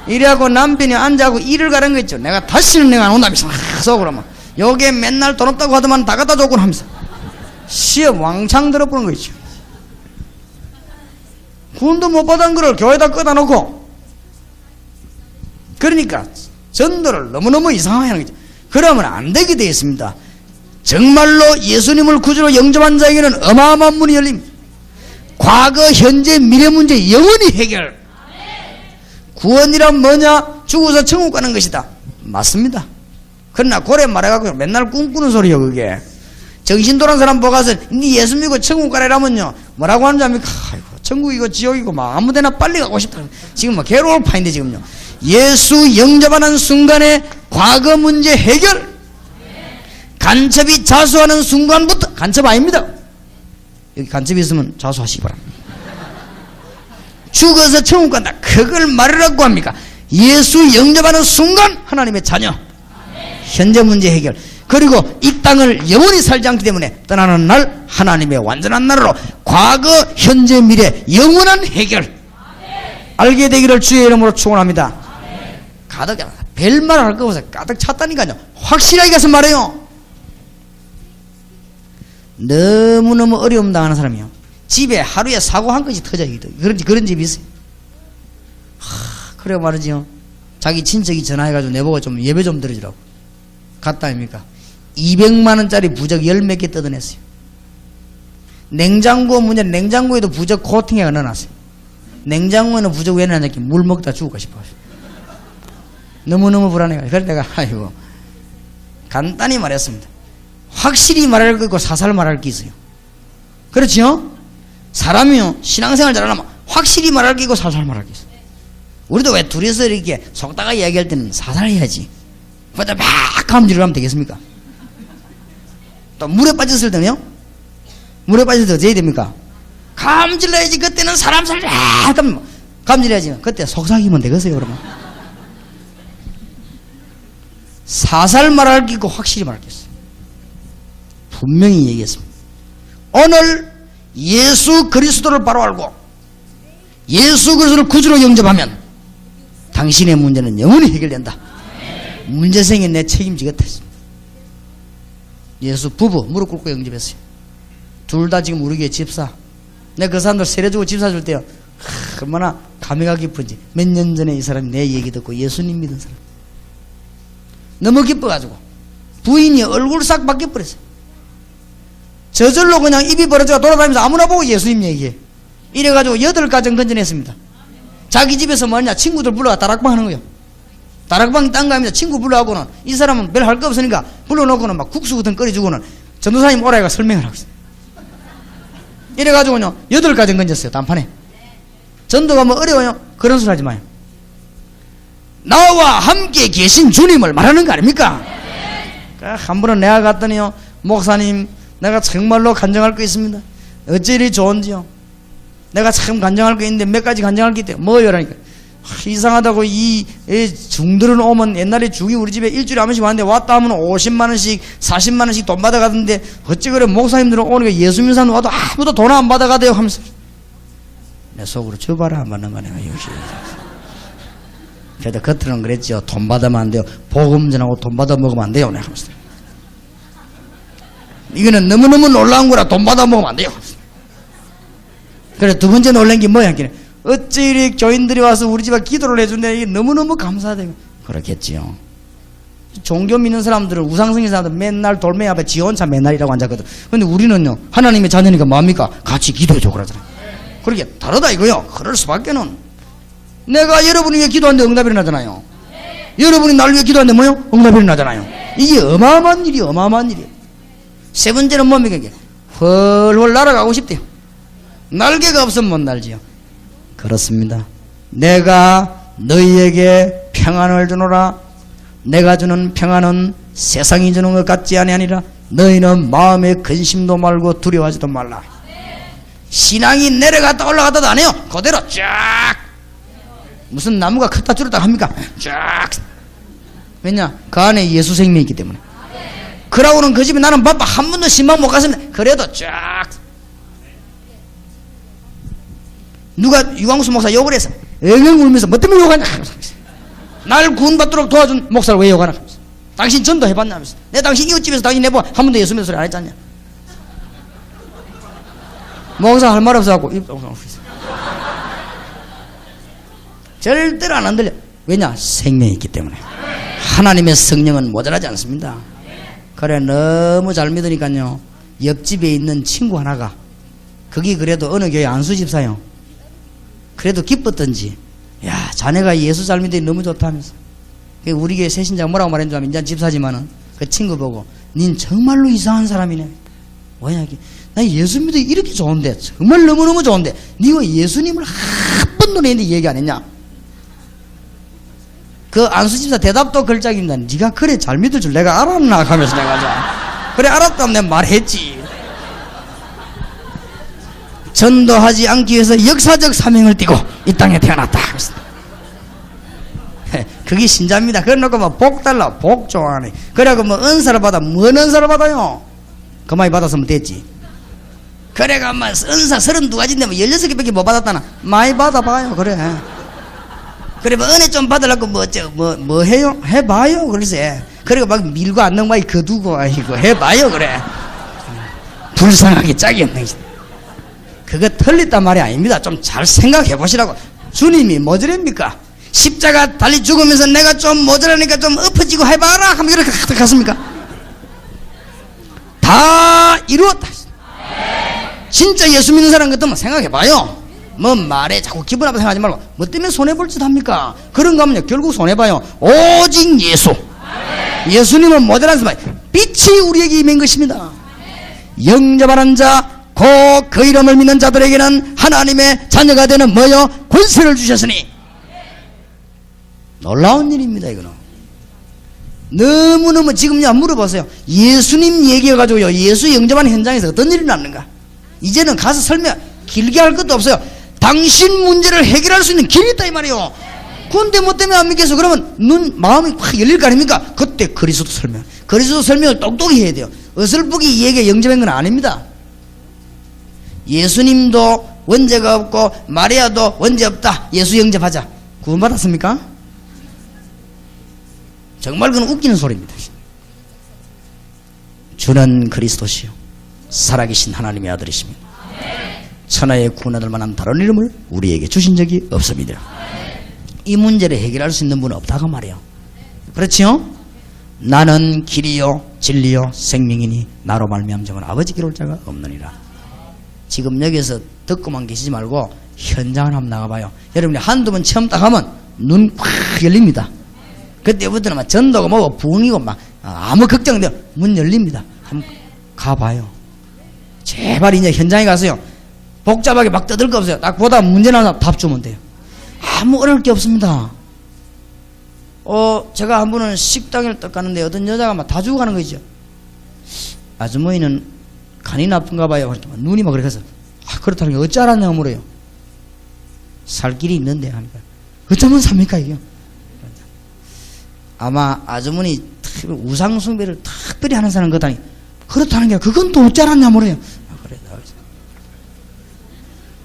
이래갖고 남편이 앉아고 일을 가는 거 있죠. 내가 다시는 내가 안 온다면서 속으로 막 요게 맨날 돈 없다고 하더만 다 갖다 줬군 하면서 시험 왕창 들어보는 거 있죠. 군도 못 받은 거를 교회에다 끄다 놓고 그러니까 전도를 너무너무 이상하게 하는 거죠. 그러면 안 되게 되어 있습니다. 정말로 예수님을 구주로 영접한 자에게는 어마어마한 문이 열립니다. 과거, 현재, 미래 문제 영원히 해결. 구원이란 뭐냐? 죽어서 천국 가는 것이다. 맞습니다. 그러나 고래 말해갖고 맨날 꿈꾸는 소리요 그게. 정신 돌아온 사람 보고 가서 니 예수 믿고 천국 가래라면요 뭐라고 하는지 압니까? 아이고 천국이고 지옥이고 막 아무데나 빨리 가고 싶다. 지금 뭐 괴로울 파인데 지금요. 예수 영접하는 순간에 과거 문제 해결. 간첩이 자수하는 순간부터 간첩 아닙니다. 여기 간첩이 있으면 자수하시기 바랍니다. 죽어서 천국 간다. 그걸 말이라고 합니까? 예수 영접하는 순간 하나님의 자녀. 현재 문제 해결. 그리고 이 땅을 영원히 살지 않기 때문에 떠나는 날 하나님의 완전한 나라로 과거, 현재, 미래 영원한 해결. 알게 되기를 주의 이름으로 축원합니다. 가득 별말 할 거 없어요. 가득 찼다니까요. 확실하게 가서 말해요. 너무너무 어려움 당하는 사람이요. 집에 하루에 사고 한 건씩 터져요. 그런 집이 있어요. 그래 말이지요. 자기 친척이 전화해가지고 내보고 좀 예배 좀 드려주라고. 갔다 아닙니까? 200만원짜리 부적 10몇 개 뜯어냈어요. 냉장고 문제, 냉장고에도 부적 코팅해가 넣어놨어요. 냉장고에는 부적 왜 넣어놨지? 물 먹다 죽을까 싶어요. 너무너무 불안해가지고. 그래서 내가, 아이고, 간단히 말했습니다. 확실히 말할 거 있고 사살 말할 게 있어요. 그렇지요? 사람이요, 신앙생활 잘하려면 확실히 말할 게 있고 사살 말할 게 있어요. 우리도 왜 둘이서 이렇게 속다가 이야기할 때는 사살해야지. 그러다 막 감질을 하면 되겠습니까? 또 물에 빠졌을 때는요? 물에 빠졌을 때 어찌해야 됩니까? 감질해야지. 그때는 사람 살 감질해야지. 그때 속삭이면 되겠어요 그러면. 사살 말할 게 있고 확실히 말할 게 있어요. 분명히 얘기했습니다. 오늘 예수 그리스도를 바로 알고 예수 그리스도를 구주로 영접하면 당신의 문제는 영원히 해결된다. 문제 생긴 내 책임지겠다 했습니다. 예수 부부 무릎 꿇고 영접했어요. 둘 다 지금 우리 교회 집사. 내가 그 사람들 세례주고 집사 줄 때요 얼마나 감회가 깊은지. 몇 년 전에 이 사람이 내 얘기 듣고 예수님 믿은 사람 너무 기뻐가지고 부인이 얼굴 싹 바뀌어버렸어요. 저절로 그냥 입이 벌어져 돌아다니면서 아무나 보고 예수님 얘기해. 이래가지고 8가정 건전했습니다. 자기 집에서 뭐냐 친구들 불러가 다락방 하는 거예요. 다락방이 딴 거 아닙니다. 친구 불러가고는 이 사람은 별 할 거 없으니까 불러놓고는 막 국수 같은 거 끓여주고는 전도사님 오라이가 설명을 하고 있어요. 이래가지고요 8가정 건졌어요. 단판에. 전도가 뭐 어려워요? 그런 소리 하지 마요. 나와 함께 계신 주님을 말하는 거 아닙니까? 한 번은 내가 갔더니요 목사님 내가 정말로 간증할 거 있습니다. 어째 이리 좋은지요. 내가 참 간증할 거 있는데 몇 가지 간증할 게 있대요. 뭐요라니까. 이상하다고 이 중들은 오면 옛날에 중이 우리 집에 일주일에 한 번씩 왔는데 왔다 하면 50만원씩 40만원씩 돈 받아가던데 어찌 그래 목사님들은 오니까 예수 믿는 사람 와도 아무도 돈 안 받아가대요 하면서 내 속으로 줘봐라 안 받는 거네. 역시 그래도 겉으로는 그랬죠. 돈 받으면 안 돼요. 복음 전하고 돈 받아 먹으면 안 돼요 하면서 이거는 너무너무 놀라운 거라 돈 받아 먹으면 안 돼요. 그래, 두 번째 놀란 게 뭐야? 어찌 이리 교인들이 와서 우리 집에 기도를 해준대. 이게 너무너무 감사하대요. 그렇겠지요. 종교 믿는 사람들은, 우상성인 사람들은 맨날 돌멩이 앞에 지 혼자 맨날이라고 앉았거든. 근데 우리는요, 하나님의 자녀니까 뭡니까? 같이 기도해줘 그러잖아요. 그렇게 다르다 이거요. 그럴 수밖에는. 내가 여러분이 위해 기도하는데 응답이 일어나잖아요. 여러분이 날 위해 기도하는데 뭐요? 응답이 일어나잖아요. 이게 어마어마한 일이에요. 어마어마한 일이에요. 세 번째는 뭡니까? 이게 훨훨 날아가고 싶대요. 날개가 없으면 못 날지요. 그렇습니다. 내가 너희에게 평안을 주노라. 내가 주는 평안은 세상이 주는 것 같지 아니하니라. 너희는 마음에 근심도 말고 두려워하지도 말라. 신앙이 내려갔다 올라갔다도 안 해요. 그대로 쫙. 무슨 나무가 컸다 줄었다 합니까? 쫙. 왜냐? 그 안에 예수 생명이 있기 때문에. 그러고는 그 집에 나는 바빠 한 번도 신방 못 갔습니다. 그래도 쫙. 누가 유광수 목사 욕을 해서 엉엉 울면서 뭐 때문에 욕하냐? 날 구원받도록 도와준 목사를 왜 욕하나? 당신 전도 해봤냐면서. 내 당신 이웃집에서 당신 내보아 한 번도 예수 믿는 소리 안 했잖냐? 목사 할 말 없어갖고 절대로 안 들려. 왜냐? 생명이 있기 때문에. 하나님의 성령은 모자라지 않습니다. 그래, 너무 잘 믿으니까요, 옆집에 있는 친구 하나가, 거기 그래도 어느 교회 안수집사요. 그래도 기뻤던지, 야, 자네가 예수 잘 믿으니 너무 좋다면서. 우리 교회 새신자가 뭐라고 말했는지 알면, 이제 집사지만은 그 친구 보고, 닌 정말로 이상한 사람이네. 뭐야 이게? 나 예수 믿으니 이렇게 좋은데, 정말 너무너무 좋은데 니가 예수님을 한 번도 내한테 얘기 안 했냐? 그 안수집사 대답도 걸작입니다. 니가 그래 잘 믿을 줄 내가 알았나 하면서 내가 그래 알았다면 내가 말했지. 전도하지 않기 위해서 역사적 사명을 띠고 이 땅에 태어났다. 그게 신자입니다. 그래 놓고 뭐 복 달라, 복 좋아하네. 그래고 뭐 은사를 받아, 뭔 은사를 받아요? 그만이 받았으면 됐지. 그래가 뭐 은사 32가지인데 뭐 16개밖에 못 받았다나. 많이 받아봐요. 그래. 그래 뭐 은혜 좀 받으려고 뭐 해요? 해봐요. 글쎄. 그리고 막 밀고 안 넘어가기 거두고 아이고 해봐요. 그래. 불쌍하게 짝이 없네. 그거 틀렸단 말이 아닙니다. 좀 잘 생각해 보시라고. 주님이 모자랍니까? 십자가 달리 죽으면서 내가 좀 모자라니까 좀 엎어지고 해봐라 하면 그렇게 갔습니까? 다 이루었다. 진짜 예수 믿는 사람 같으면 생각해봐요. 뭐 말에 자꾸 기분 나쁘게 생각하지 말고 뭐 때문에 손해볼 짓 합니까? 그런가 하면요 결국 손해봐요. 오직 예수. 예수님은 모자란 사람, 빛이 우리에게 임한 것입니다. 영접하는 자 곧 그 이름을 믿는 자들에게는 하나님의 자녀가 되는 뭐요? 권세를 주셨으니. 놀라운 일입니다. 이거는 너무너무. 지금요 물어보세요. 예수님 얘기해가지고요 예수 영접하는 현장에서 어떤 일이 났는가? 이제는 가서 설명 길게 할 것도 없어요. 당신 문제를 해결할 수 있는 길이 있다 이 말이에요. 근데 뭐 때문에 안 믿겠어? 그러면 마음이 확 열릴 거 아닙니까? 그때 그리스도 설명. 그리스도 설명을 똑똑히 해야 돼요. 어설프게 얘기해 영접한 건 아닙니다. 예수님도 원죄가 없고 마리아도 원죄 없다. 예수 영접하자. 구원받았습니까? 정말 그건 웃기는 소리입니다. 주는 그리스도시요 살아계신 하나님의 아들이십니다. 천하의 구원을 만한 다른 이름을 우리에게 주신 적이 없습니다. 이 문제를 해결할 수 있는 분은 없다고 말이에요. 그렇지요? 나는 길이요 진리요 생명이니 나로 말미암 자는 아버지께 올 자가 없느니라. 지금 여기서 듣고만 계시지 말고 현장을 한번 나가봐요. 여러분이 한두 번 체험 딱 하면 눈 확 열립니다. 그때부터는 막 전도가 뭐고 부흥이고 막 아무 걱정 안 돼요. 문 열립니다. 한번 가봐요. 제발 이제 현장에 가서요 복잡하게 막 떠들 거 없어요. 딱 보다 문제 나서 답 주면 돼요. 아무 어려울 게 없습니다. 제가 한 번은 식당을 딱 가는데 어떤 여자가 막 다 주고 가는 거죠. 아주머니는 간이 나쁜가 봐요. 눈이 막 그렇게 해서 그렇다는 게 어찌 알았냐고 물어요. 살 길이 있는데 하니까 어쩌면 삽니까 이게? 아마 아주머니 우상숭배를 특별히 하는 사람 같다니 그렇다는 게 그건 또 어찌 알았냐 물어요. 그래,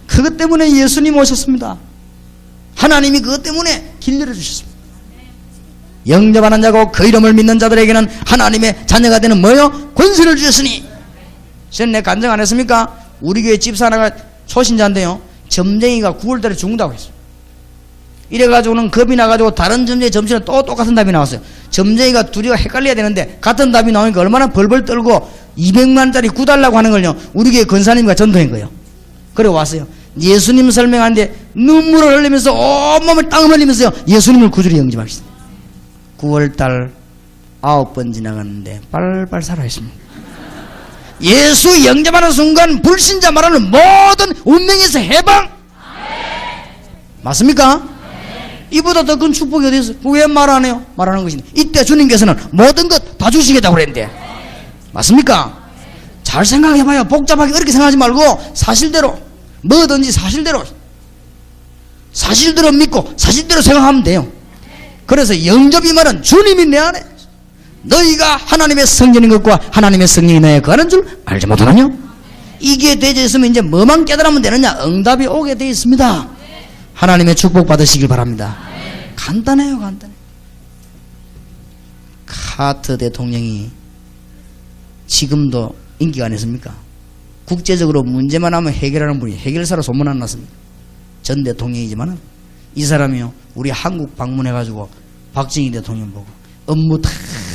그것 때문에 예수님 오셨습니다. 하나님이 그것 때문에 길 열어주셨습니다. 영접하는 자고 그 이름을 믿는 자들에게는 하나님의 자녀가 되는 뭐요? 권세를 주셨으니. 저는 내 간증 안 했습니까? 우리 교회 집사 하나가 초신자인데요, 점쟁이가 9월달에 죽는다고 했어요. 이래가지고는 겁이 나가지고 다른 점쟁이 점심에 또 똑같은 답이 나왔어요. 점쟁이가 둘이가 헷갈려야 되는데 같은 답이 나오니까 얼마나 벌벌 떨고 200만원짜리 구달라고 하는 걸요, 우리 교회 권사님과 전도한 거예요. 그래 왔어요. 예수님 설명하는데 눈물을 흘리면서 온몸을 땀 흘리면서요, 예수님을 구주로 영접합시다. 9월달 9번 지나갔는데 빨빨 살아있습니다. 예수 영접하는 순간 불신자 말하는 모든 운명에서 해방. 맞습니까? 이보다 더 큰 축복이 어디 있어요? 왜 말 안 해요? 말하는 것인데, 이때 주님께서는 모든 것 다 주시겠다고 그랬는데, 맞습니까? 잘 생각해봐요. 복잡하게 그렇게 생각하지 말고 사실대로, 뭐든지 사실대로 믿고 사실대로 생각하면 돼요. 그래서 영접이 말은 주님이 내 안에, 너희가 하나님의 성전인 것과 하나님의 성령이 너에 거하는 줄 알지 못하느냐? 이게 되어 있으면 이제 뭐만 깨달으면 되느냐? 응답이 오게 되어 있습니다. 하나님의 축복 받으시길 바랍니다. 간단해요, 간단해. 카트 대통령이 지금도 인기가 안 했습니까? 국제적으로 문제만 하면 해결하는 분이 해결사로 소문 안 났습니까? 전 대통령이지만은 이 사람이요, 우리 한국 방문해가지고 박정희 대통령 보고 업무 다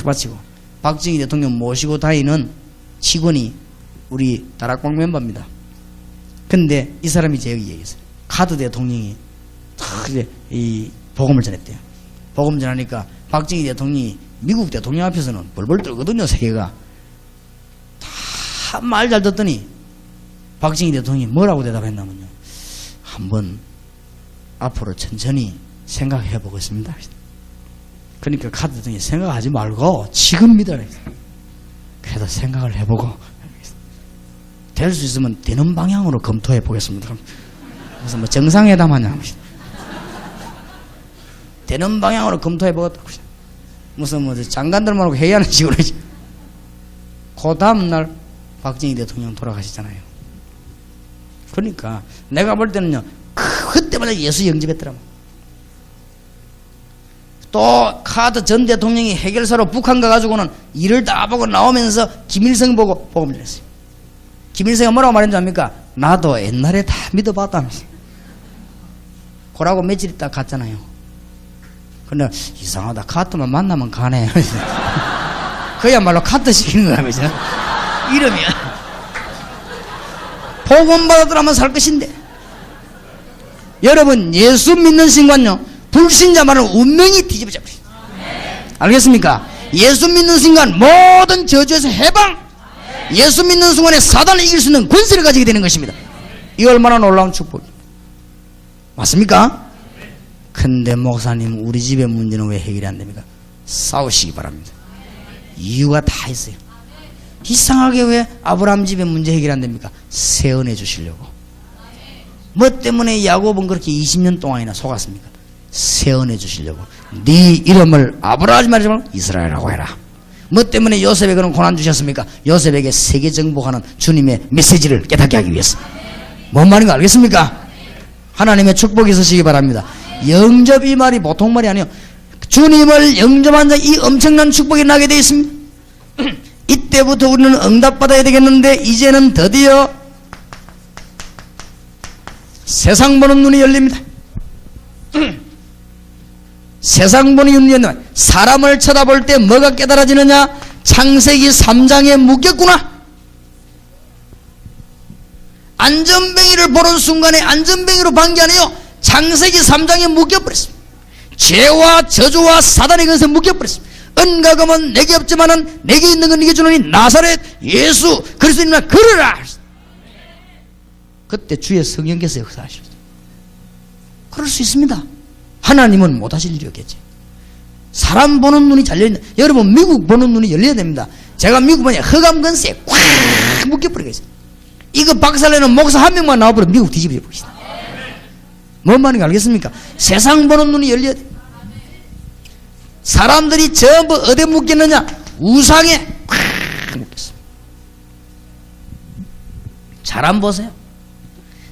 마치고 박정희 대통령 모시고 다니는 직원이 우리 다락방 멤버입니다. 근데 이 사람이 제 여기 얘기했어요. 카드 대통령이 이제 이 복음을 전했대요. 복음 전하니까 박정희 대통령이 미국 대통령 앞에서는 벌벌 떨거든요. 세계가 다 말 잘 듣더니 박정희 대통령이 뭐라고 대답했냐면요, 한번 앞으로 천천히 생각해 보겠습니다. 그러니까 카드 대통령이 생각하지 말고 지금 믿어라. 그래도 생각을 해보고 될 수 있으면 되는 방향으로 검토해 보겠습니다. 그래서 뭐 정상회담 하냐 합니다. 되는 방향으로 검토해 보겠다고. 무슨 뭐 장관들만 하고 회의하는 식으로. 그 다음날 박정희 대통령 돌아가시잖아요. 그러니까 내가 볼 때는요, 그때마다 예수 영접했더라고. 또 카드 전 대통령이 해결사로 북한 가가지고는 일을 다 보고 나오면서 김일성 보고 복음을 전했어요. 김일성이 뭐라고 말했는지 압니까? 나도 옛날에 다 믿어봤다면서. 그러고 며칠 있다 갔잖아요. 근데 이상하다, 카트만 만나면 가네. 그야말로 카트 시키는 거야, 그죠? 이러면 복음 받아들하면 살 것인데. 여러분, 예수 믿는 순간요, 불신자 말은 운명이 뒤집어져 버려요. 알겠습니까? 예수 믿는 순간 모든 저주에서 해방, 예수 믿는 순간에 사단을 이길 수 있는 권세를 가지게 되는 것입니다. 이 얼마나 놀라운 축복이에요. 맞습니까? 근데 목사님, 우리 집의 문제는 왜 해결이 안 됩니까? 싸우시기 바랍니다. 이유가 다 있어요. 이상하게 왜 아브라함 집의 문제 해결 안 됩니까? 세언해 주시려고. 뭐 때문에 야곱은 그렇게 20년 동안이나 속았습니까? 세언해 주시려고. 네 이름을 아브라함 말하지 말고 이스라엘이라고 해라. 뭐 때문에 요셉에게 그런 고난 주셨습니까? 요셉에게 세계 정복하는 주님의 메시지를 깨닫게 하기 위해서. 뭔 말인가 알겠습니까? 하나님의 축복이 있으시기 바랍니다. 영접, 이 말이 보통 말이 아니에요. 주님을 영접한 자, 이 엄청난 축복이 나게 되어 있습니다. 이때부터 우리는 응답받아야 되겠는데, 이제는 드디어 세상 보는 눈이 열립니다. 세상 보는 눈이 열립니다. 사람을 쳐다볼 때 뭐가 깨달아지느냐? 창세기 3장에 묶였구나. 안전뱅이를 보는 순간에 안전뱅이로 반 게 아니에요. 창세기 3장에 묶여버렸습니다. 죄와 저주와 사단의 것에 묶여버렸습니다. 은과 금은 내게 없지만은 내게 있는 건 네게 주노니 나사렛 예수 그리스도님이나 걸으라. 그때 주의 성령께서 역사하셨어요. 그럴 수 있습니다. 하나님은 못하실 일이 없겠지. 사람 보는 눈이 잘 열린다. 여러분, 미국 보는 눈이 열려야 됩니다. 제가 미국 보니 허감건세에 꽉 묶여버리겠어요. 이거 박살내는 목사 한 명만 나와버리면 미국 뒤집어 버리시다. 뭔 말인지 알겠습니까? 세상 보는 눈이 열려야 돼. 사람들이 전부 어디에 묶였느냐? 우상에 꽉 묶였어. 잘 안 보세요.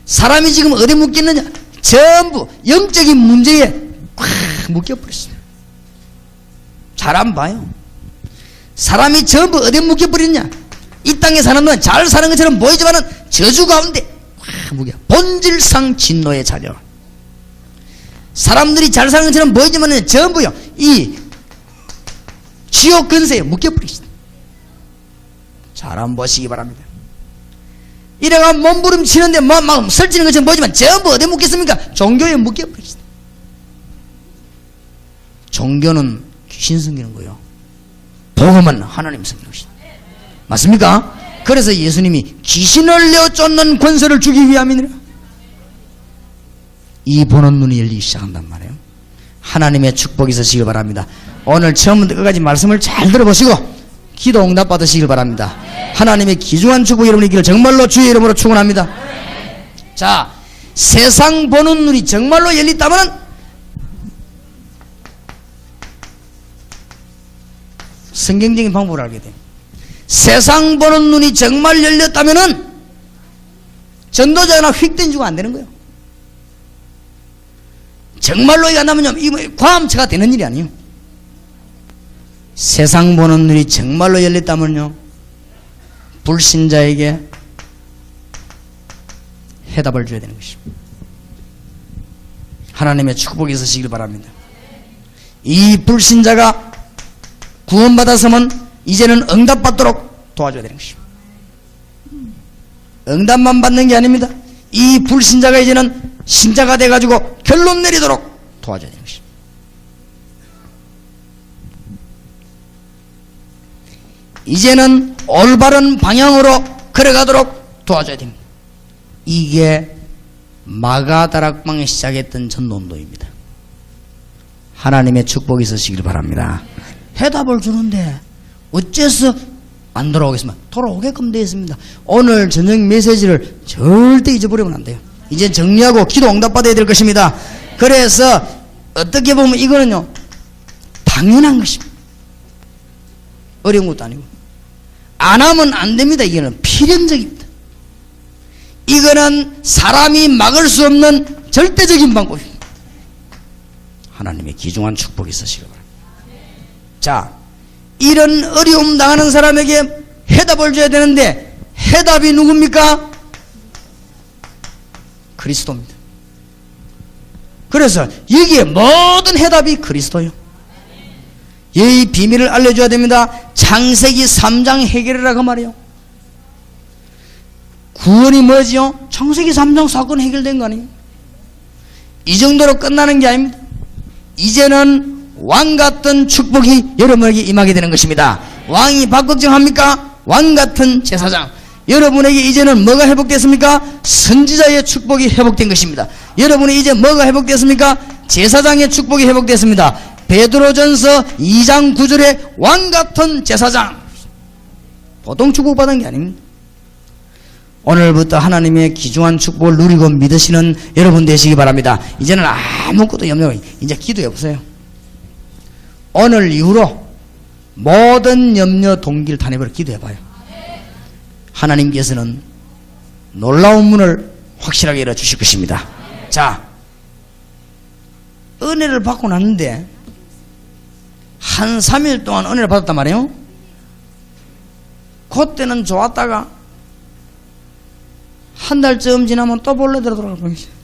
사람이 지금 어디에 묶였느냐? 전부 영적인 문제에 꽉 묶여버렸습니다. 잘 안 봐요. 사람이 전부 어디에 묶여버렸냐? 이 땅에 사는 놈은 잘 사는 것처럼 보이지만은 저주 가운데 본질상 진노의 자녀. 사람들이 잘 사는 것처럼 보이지만은 전부요 이 지옥 근세에 묶여버리시다. 잘 한번 보시기 바랍니다. 이래가 몸부림치는데 막 설치는 것처럼 보이지만 전부 어디에 묶였습니까? 종교에 묶여버리시다. 종교는 귀신 섬기는 거요, 복음은 하나님 섬기는 것이다. 맞습니까? 그래서 예수님이 귀신을 내어 쫓는 권세를 주기 위함이니라. 이 보는 눈이 열리기 시작한단 말이에요. 하나님의 축복이 있으시길 바랍니다. 오늘 처음부터 끝까지 말씀을 잘 들어보시고 기도 응답 받으시길 바랍니다. 하나님의 귀중한 축복이 여러분의 있기를 정말로 주의 이름으로 축원합니다. 자, 세상 보는 눈이 정말로 열렸다면 성경적인 방법을 알게 됩니다. 세상 보는 눈이 정말 열렸다면은 전도자나 휙 던지고 안 되는 거예요. 정말로 이게 안 나면요, 이 과암체가 되는 일이 아니에요. 세상 보는 눈이 정말로 열렸다면요, 불신자에게 해답을 줘야 되는 것입니다. 하나님의 축복이 있으시길 바랍니다. 이 불신자가 구원받았으면 이제는 응답받도록 도와줘야 되는 것입니다. 응답만 받는 게 아닙니다. 이 불신자가 이제는 신자가 돼가지고 결론 내리도록 도와줘야 되는 것입니다. 이제는 올바른 방향으로 걸어가도록 도와줘야 됩니다. 이게 마가다락방에 시작했던 전도운동입니다. 하나님의 축복이 있으시길 바랍니다. 해답을 주는데 어째서 안 돌아오겠습니까? 돌아오게끔 되어 있습니다. 오늘 저녁 메시지를 절대 잊어버리면 안 돼요. 이제 정리하고 기도 응답받아야 될 것입니다. 그래서 어떻게 보면 이거는요, 당연한 것입니다. 어려운 것도 아니고. 안 하면 안 됩니다. 이거는 필연적입니다. 이거는 사람이 막을 수 없는 절대적인 방법입니다. 하나님의 귀중한 축복이 있으시기 바랍니다. 자, 이런 어려움 당하는 사람에게 해답을 줘야 되는데 해답이 누굽니까? 그리스도입니다. 그래서 여기에 모든 해답이 그리스도예요. 이 비밀을 알려줘야 됩니다. 창세기 3장 해결이라고 말이에요. 구원이 뭐지요? 창세기 3장 사건 해결된 거 아니에요? 이 정도로 끝나는 게 아닙니다. 이제는 왕같은 축복이 여러분에게 임하게 되는 것입니다. 왕이 박걱정합니까? 왕같은 제사장. 여러분에게 이제는 뭐가 회복됐습니까? 선지자의 축복이 회복된 것입니다. 여러분이 이제 뭐가 회복됐습니까? 제사장의 축복이 회복됐습니다. 베드로전서 2장 9절에 왕같은 제사장. 보통 축복받은 게 아닙니다. 오늘부터 하나님의 귀중한 축복을 누리고 믿으시는 여러분 되시기 바랍니다. 이제는 아무것도 염려, 이제 기도해보세요. 오늘 이후로 모든 염려 동기를 다 내버려 기도해봐요. 하나님께서는 놀라운 문을 확실하게 열어주실 것입니다. 자, 은혜를 받고 났는데 한 3일 동안 은혜를 받았단 말이에요. 그때는 좋았다가 한 달쯤 지나면 또 본래대로 돌아가고 있어요.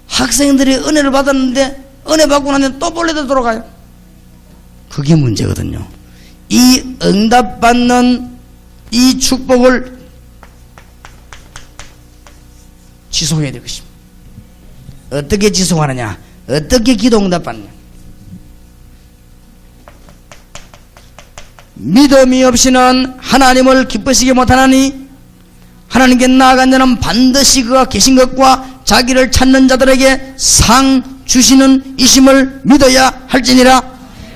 학생들이 은혜를 받았는데 은혜 받고 나면 또 본래대로 돌아가요. 그게 문제거든요. 이 응답받는 이 축복을 지속해야 될 것입니다. 어떻게 지속하느냐? 어떻게 기도 응답받느냐? 믿음이 없이는 하나님을 기쁘시게 못하나니 하나님께 나아간 자는 반드시 그가 계신 것과 자기를 찾는 자들에게 상 주시는 이심을 믿어야 할지니라.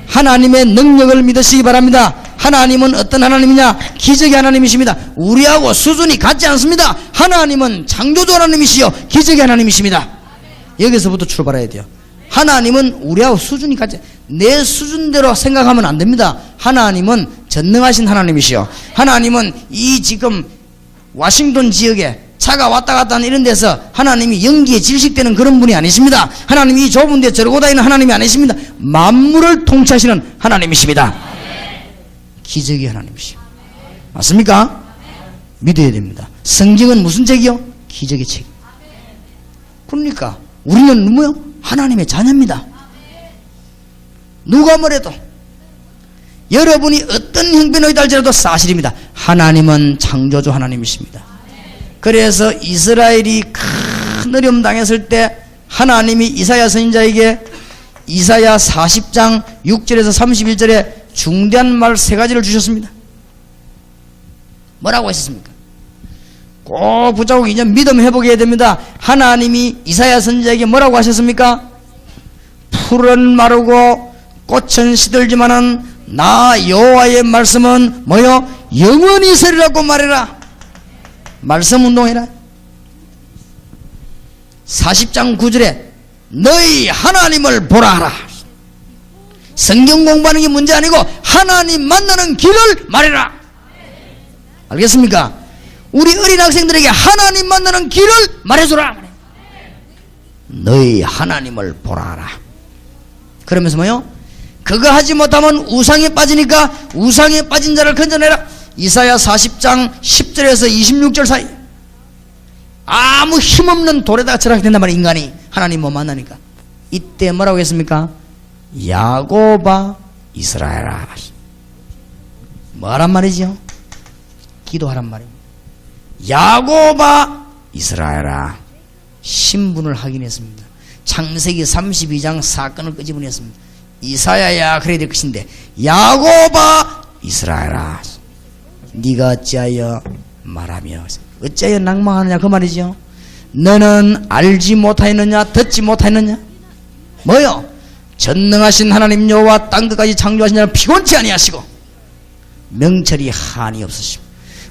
하나님의 능력을 믿으시기 바랍니다. 하나님은 어떤 하나님이냐? 기적의 하나님이십니다. 우리하고 수준이 같지 않습니다. 하나님은 창조주 하나님이시요 기적의 하나님이십니다. 여기서부터 출발해야 돼요. 하나님은 우리하고 수준이 같지, 내 수준대로 생각하면 안 됩니다. 하나님은 전능하신 하나님이시요, 하나님은 이 지금 와싱턴 지역에 차가 왔다 갔다 하는 이런 데서 하나님이 연기에 질식되는 그런 분이 아니십니다. 하나님이 이 좁은 데 저러고 다니는 하나님이 아니십니다. 만물을 통치하시는 하나님이십니다. 기적의 하나님이시오. 맞습니까? 믿어야 됩니다. 성경은 무슨 책이요? 기적의 책. 그러니까 우리는 뭐요? 하나님의 자녀입니다. 누가 뭐래도 여러분이 어떤 형편이다 할지라도 사실입니다. 하나님은 창조주 하나님이십니다. 그래서 이스라엘이 큰 어려움 당했을 때 하나님이 이사야 선지자에게 이사야 40장 6절에서 31절에 중대한 말 3가지를 주셨습니다. 뭐라고 하셨습니까? 꼭 붙잡고 이제 믿음 회복해야 됩니다. 하나님이 이사야 선지자에게 뭐라고 하셨습니까? 풀은 마르고 꽃은 시들지만은 나 여호와의 말씀은 뭐요? 영원히 서리라고 말해라. 말씀 운동해라. 40장 9절에 너희 하나님을 보라 하라. 성경 공부하는 게 문제 아니고 하나님 만나는 길을 말해라. 알겠습니까? 우리 어린 학생들에게 하나님 만나는 길을 말해주라. 너희 하나님을 보라 하라. 그러면서 뭐요? 그거 하지 못하면 우상에 빠지니까 우상에 빠진 자를 건져내라. 이사야 40장 10절에서 26절 사이. 아무 힘없는 돌에다가 절하게 된단 말이에요. 인간이 하나님 못 만나니까. 이때 뭐라고 했습니까? 야곱아 이스라엘아. 뭐란 말이죠? 기도하란 말입니다. 야곱아 이스라엘아. 신분을 확인했습니다. 창세기 32장 사건을 끄집어냈습니다. 이사야야 그래야 될 것인데 야곱아 이스라엘아 네가 어찌하여 말하며 어찌하여 낭망하느냐 그 말이죠. 너는 알지 못하였느냐 듣지 못하였느냐. 뭐요? 전능하신 하나님 여호와 땅 끝까지 창조하신 자는 피곤치 아니하시고 명철이 한이 없으시고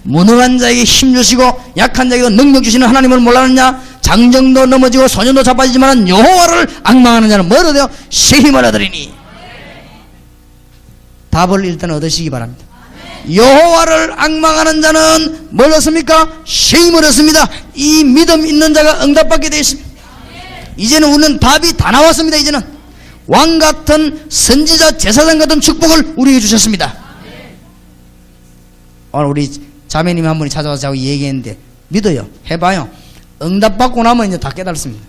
무능한 자에게 힘 주시고 약한 자에게 능력 주시는 하나님을 몰랐느냐. 장정도 넘어지고 소년도 자빠지지만 여호와를 악망하는 자는 뭐로 돼요? 시힘을 얻으리니. 답을 일단 얻으시기 바랍니다. 여호와를 악망하는 자는 뭘 얻습니까? 시힘을 얻습니다. 이 믿음 있는 자가 응답받게 되어 있습니다. 이제는 우리는 답이 다 나왔습니다. 이제는 왕같은 선지자 제사장 같은 축복을 우리에게 주셨습니다. 오늘 우리 자매님이 한 분이 찾아와서 자꾸 얘기했는데 믿어요. 해봐요. 응답받고 나면 이제 다 깨달습니다.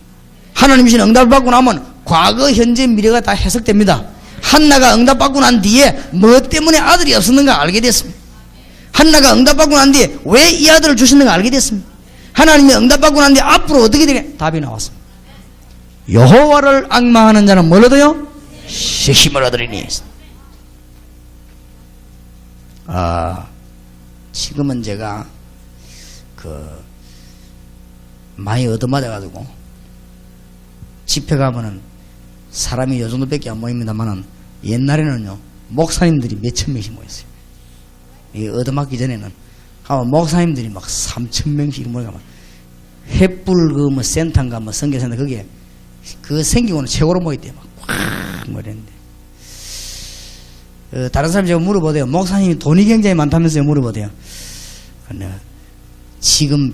하나님이신 응답받고 나면 과거, 현재, 미래가 다 해석됩니다. 한나가 응답받고 난 뒤에 뭐 때문에 아들이 없었는가 알게 됐습니다. 한나가 응답받고 난 뒤에 왜 이 아들을 주셨는가 알게 됐습니다. 하나님이 응답받고 난 뒤에 앞으로 어떻게 되냐 답이 나왔습니다. 여호와를 악망하는 자는 뭘 얻어요? 힘을 얻으리니. 지금은 제가 많이 얻어맞아가지고 집회 가면은 사람이 요 정도밖에 안 모입니다만은 옛날에는요 목사님들이 몇천 명씩 모였어요. 이 얻어맞기 전에는 가면 목사님들이 막 3,000명씩 모여가면 횃불 그 뭐 센터인가 뭐 선교센터 거기에 그 생기고는 최고로 모였대요. 막꽉 모였는데 다른 사람 제가 물어보대요. 목사님이 돈이 굉장히 많다면서요 물어보대요. 근데 지금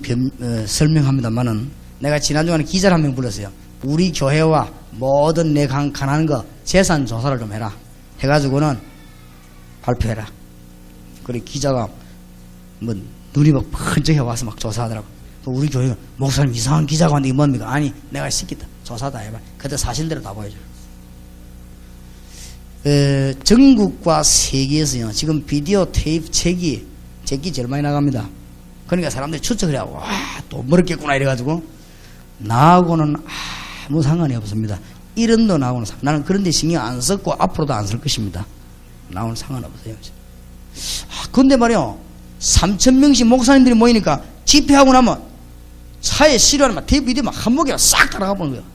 설명합니다만은 내가 지난주간에 기자를 한 명 불렀어요. 우리 교회와 모든 내 가난한 거 재산 조사를 좀 해라 해가지고는 발표해라. 그래 기자가 뭐 눈이 막 번쩍해 와서 막 조사하더라고. 또 우리 교회가 목사님 이상한 기자가 왔는데 이게 뭡니까? 아니 내가 시켰다. 조사 다 해봐. 그때 사실대로 다 보여줘. 전국과 세계에서요 지금 비디오 테이프 책이 제일 많이 나갑니다. 그러니까 사람들이 추측을 해요. 와, 또 멀었겠구나 이래가지고 나하고는 아무 상관이 없습니다. 이런도 나하고는 나는 그런 데 신경 안 썼고 앞으로도 안 쓸 것입니다. 나하고는 상관없어요. 근데 말이요 3,000명씩 목사님들이 모이니까 집회하고 나면 차에 실어하는 막 테이프 비디오 막 한목에 싹 따라가 보는 거예요.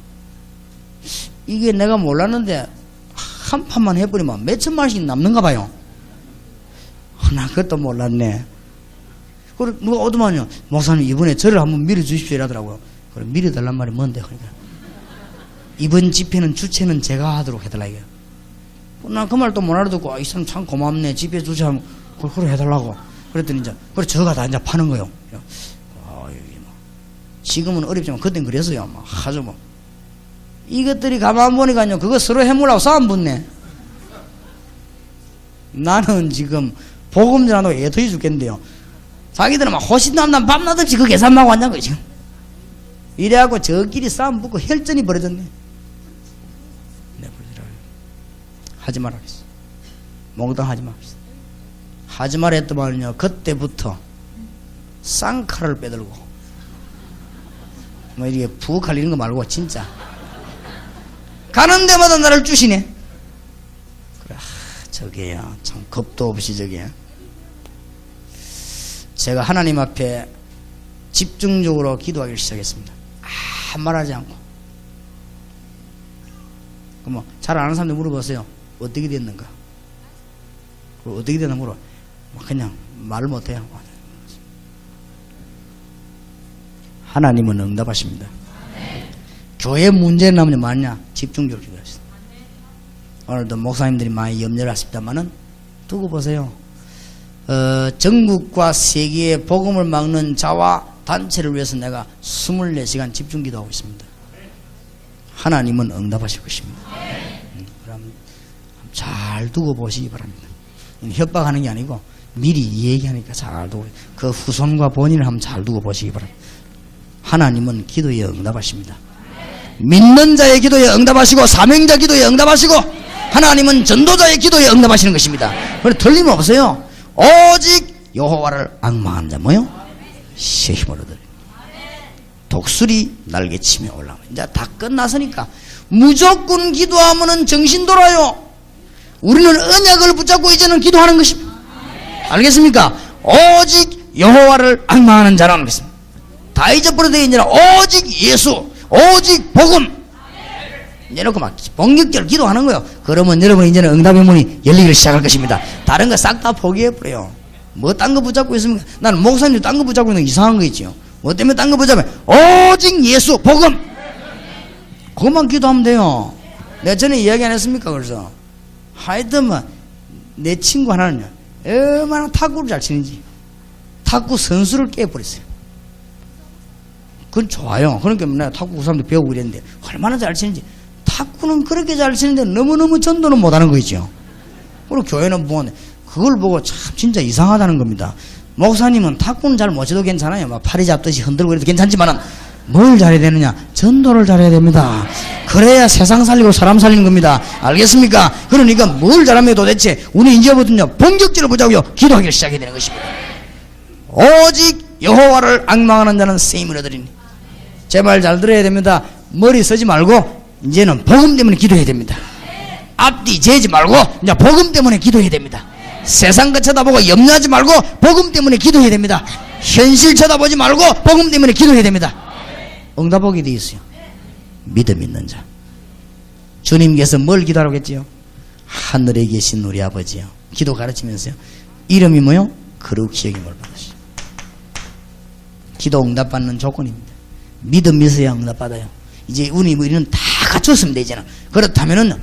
이게 내가 몰랐는데 한 판만 해버리면 몇천만씩 남는가 봐요. 나 그것도 몰랐네. 그래 누가 오더만요. 목사님 이번에 저를 한번 밀어주십시오 이러더라고요. 그래 밀어달란 말이 뭔데 그러니까 이번 집회는 주최는 제가 하도록 해달라 이거야. 난 그 말 또 못 알아듣고 이 사람 참 고맙네 집회 주최하면 그래 해달라고 그랬더니 이제 그래 저가 다 이제 파는 거요. 지금은 어렵지만 그땐 그랬어요. 막 아주 뭐 이것들이 가만 보니까요 그거 서로 해물라고 싸움 붙네. 나는 지금 복음 전한다고 애터이 죽겠는데요. 자기들은 막 호신남남 밤낮 없이 그 계산하고 왔냐고 지금. 이래갖고 저끼리 싸움 붙고 혈전이 벌어졌네. 네, 하지 말아야겠어. 몽땅하지 말아야겠어. 하지 말아 했더만요, 그때부터 쌍칼을 빼들고 뭐 이렇게 푹 갈리는 거 말고 진짜 가는 데마다 나를 주시네. 그래, 저게야 참 겁도 없이 저게. 제가 하나님 앞에 집중적으로 기도하기 시작했습니다. 아무 말하지 않고. 그 뭐 잘 아는 사람들 물어보세요. 어떻게 됐는가? 어떻게 됐나 물어. 그냥 말을 못해요. 하나님은 응답하십니다. 교회 문제는 나면 뭐냐? 집중적으로 기도하시다. 오늘도 목사님들이 많이 염려를 하십니다만은 두고 보세요. 전국과 세계의 복음을 막는 자와 단체를 위해서 내가 24시간 집중 기도하고 있습니다. 하나님은 응답하실 것입니다. 그럼 잘 두고 보시기 바랍니다. 협박하는 게 아니고 미리 얘기하니까 잘 두고, 그 후손과 본인을 한번 잘 두고 보시기 바랍니다. 하나님은 기도에 응답하십니다. 믿는 자의 기도에 응답하시고 사명자 기도에 응답하시고 하나님은 전도자의 기도에 응답하시는 것입니다. 그래서 틀림없어요. 오직 여호와를 앙망하는 자 뭐요? 새 힘을 얻으리. 독수리 날개치며 올라오면 이제 다 끝났으니까 무조건 기도하면은 정신 돌아요. 우리는 언약을 붙잡고 이제는 기도하는 것입니다. 알겠습니까? 오직 여호와를 앙망하는 자라는 것입니다. 다 잊어버려도 이제는 오직 예수, 오직 복음. 이래놓고 막 본격적으로 기도하는 거예요. 그러면 여러분 이제는 응답의 문이 열리기를 시작할 것입니다. 다른 거 싹 다 포기해버려요. 뭐 딴 거 붙잡고 있습니까? 나는 목사님 딴 거 붙잡고 있는 거 이상한 거 있지요. 뭐 때문에 딴 거 붙잡으면 오직 예수, 복음. 그것만 기도하면 돼요. 내가 전에 이야기 안 했습니까? 그래서 하여튼 뭐 내 친구 하나는요, 얼마나 탁구를 잘 치는지 탁구 선수를 깨버렸어요. 그건 좋아요. 그러니까 내가 탁구 그 사람도 배우고 이랬는데 얼마나 잘 치는지. 탁구는 그렇게 잘 치는데 너무너무 전도는 못하는 거 있죠. 그리고 교회는 뭐하네. 그걸 보고 참 진짜 이상하다는 겁니다. 목사님은 탁구는 잘 못 쳐도 괜찮아요. 막 팔이 잡듯이 흔들고 이래도 괜찮지만은 뭘 잘해야 되느냐? 전도를 잘해야 됩니다. 그래야 세상 살리고 사람 살리는 겁니다. 알겠습니까? 그러니까 뭘 잘하면 도대체 우리 이제부터는요 본격적으로 보자고요 기도하기를 시작해야 되는 것입니다. 오직 여호와를 앙망하는 자는 쓰임을 얻으리니. 제발 잘 들어야 됩니다. 머리 쓰지 말고 이제는 복음 때문에 기도해야 됩니다. 앞뒤 재지 말고 이제 복음 때문에 기도해야 됩니다. 세상 것 쳐다보고 염려하지 말고 복음 때문에 기도해야 됩니다. 현실 쳐다보지 말고 복음 때문에 기도해야 됩니다. 응답하게 되어 있어요. 믿음 있는 자. 주님께서 뭘 기도하라고 했지요? 하늘에 계신 우리 아버지요. 기도 가르치면서요. 이름이 뭐요? 거룩히 여김을 받으시오. 기도 응답받는 조건입니다. 믿음 있어야 응답받아요. 이제 우리는 다 갖췄으면 되잖아. 그렇다면은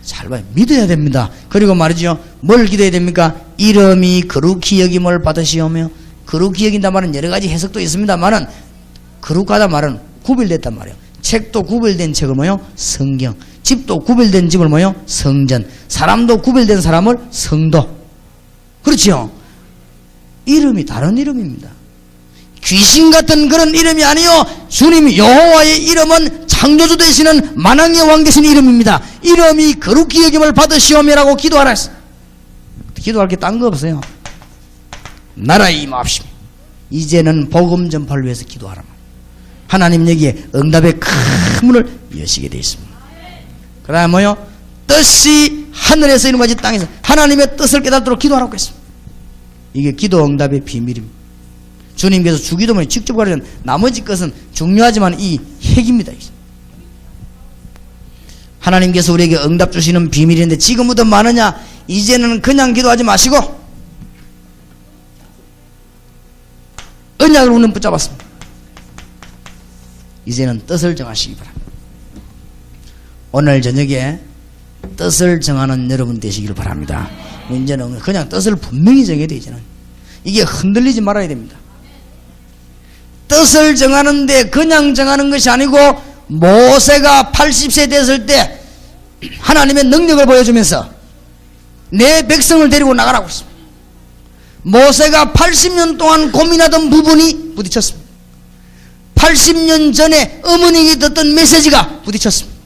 잘 봐요. 믿어야 됩니다. 그리고 말이죠. 뭘 기도해야 됩니까? 이름이 거룩히 여김을 받으시오며. 거룩히 여긴다 말은 여러 가지 해석도 있습니다만은 거룩하다 말은 구별됐단 말이에요. 책도 구별된 책을 뭐요? 성경. 집도 구별된 집을 뭐요? 성전. 사람도 구별된 사람을 성도. 그렇지요? 이름이 다른 이름입니다. 귀신 같은 그런 이름이 아니요. 주님 여호와의 이름은 창조주 되시는 만왕의 왕 되신 이름입니다. 이름이 거룩히 여김을 받으시오며라고 기도하라 했어. 기도할 게 딴 거 없어요. 나라에 임하옵시며. 이제는 복음 전파를 위해서 기도하라. 하나님 여기에 응답의 큰 문을 여시게 되어 있습니다. 그 다음에 뭐요? 뜻이 하늘에서 이룬 것이 땅에서. 하나님의 뜻을 깨닫도록 기도하라고 했습니다. 이게 기도 응답의 비밀입니다. 주님께서 주기도문에 직접 가르치는 나머지 것은 중요하지만 이 핵입니다. 하나님께서 우리에게 응답 주시는 비밀인데 지금부터 많으냐? 이제는 그냥 기도하지 마시고 언약을 우리는 붙잡았습니다. 이제는 뜻을 정하시기 바랍니다. 오늘 저녁에 뜻을 정하는 여러분 되시기를 바랍니다. 이제는 그냥 뜻을 분명히 정해야 돼. 이제는 이게 흔들리지 말아야 됩니다. 뜻을 정하는데 그냥 정하는 것이 아니고 모세가 80세 됐을 때 하나님의 능력을 보여주면서 내 백성을 데리고 나가라고 했습니다. 모세가 80년 동안 고민하던 부분이 부딪혔습니다. 80년 전에 어머니에게 듣던 메시지가 부딪혔습니다.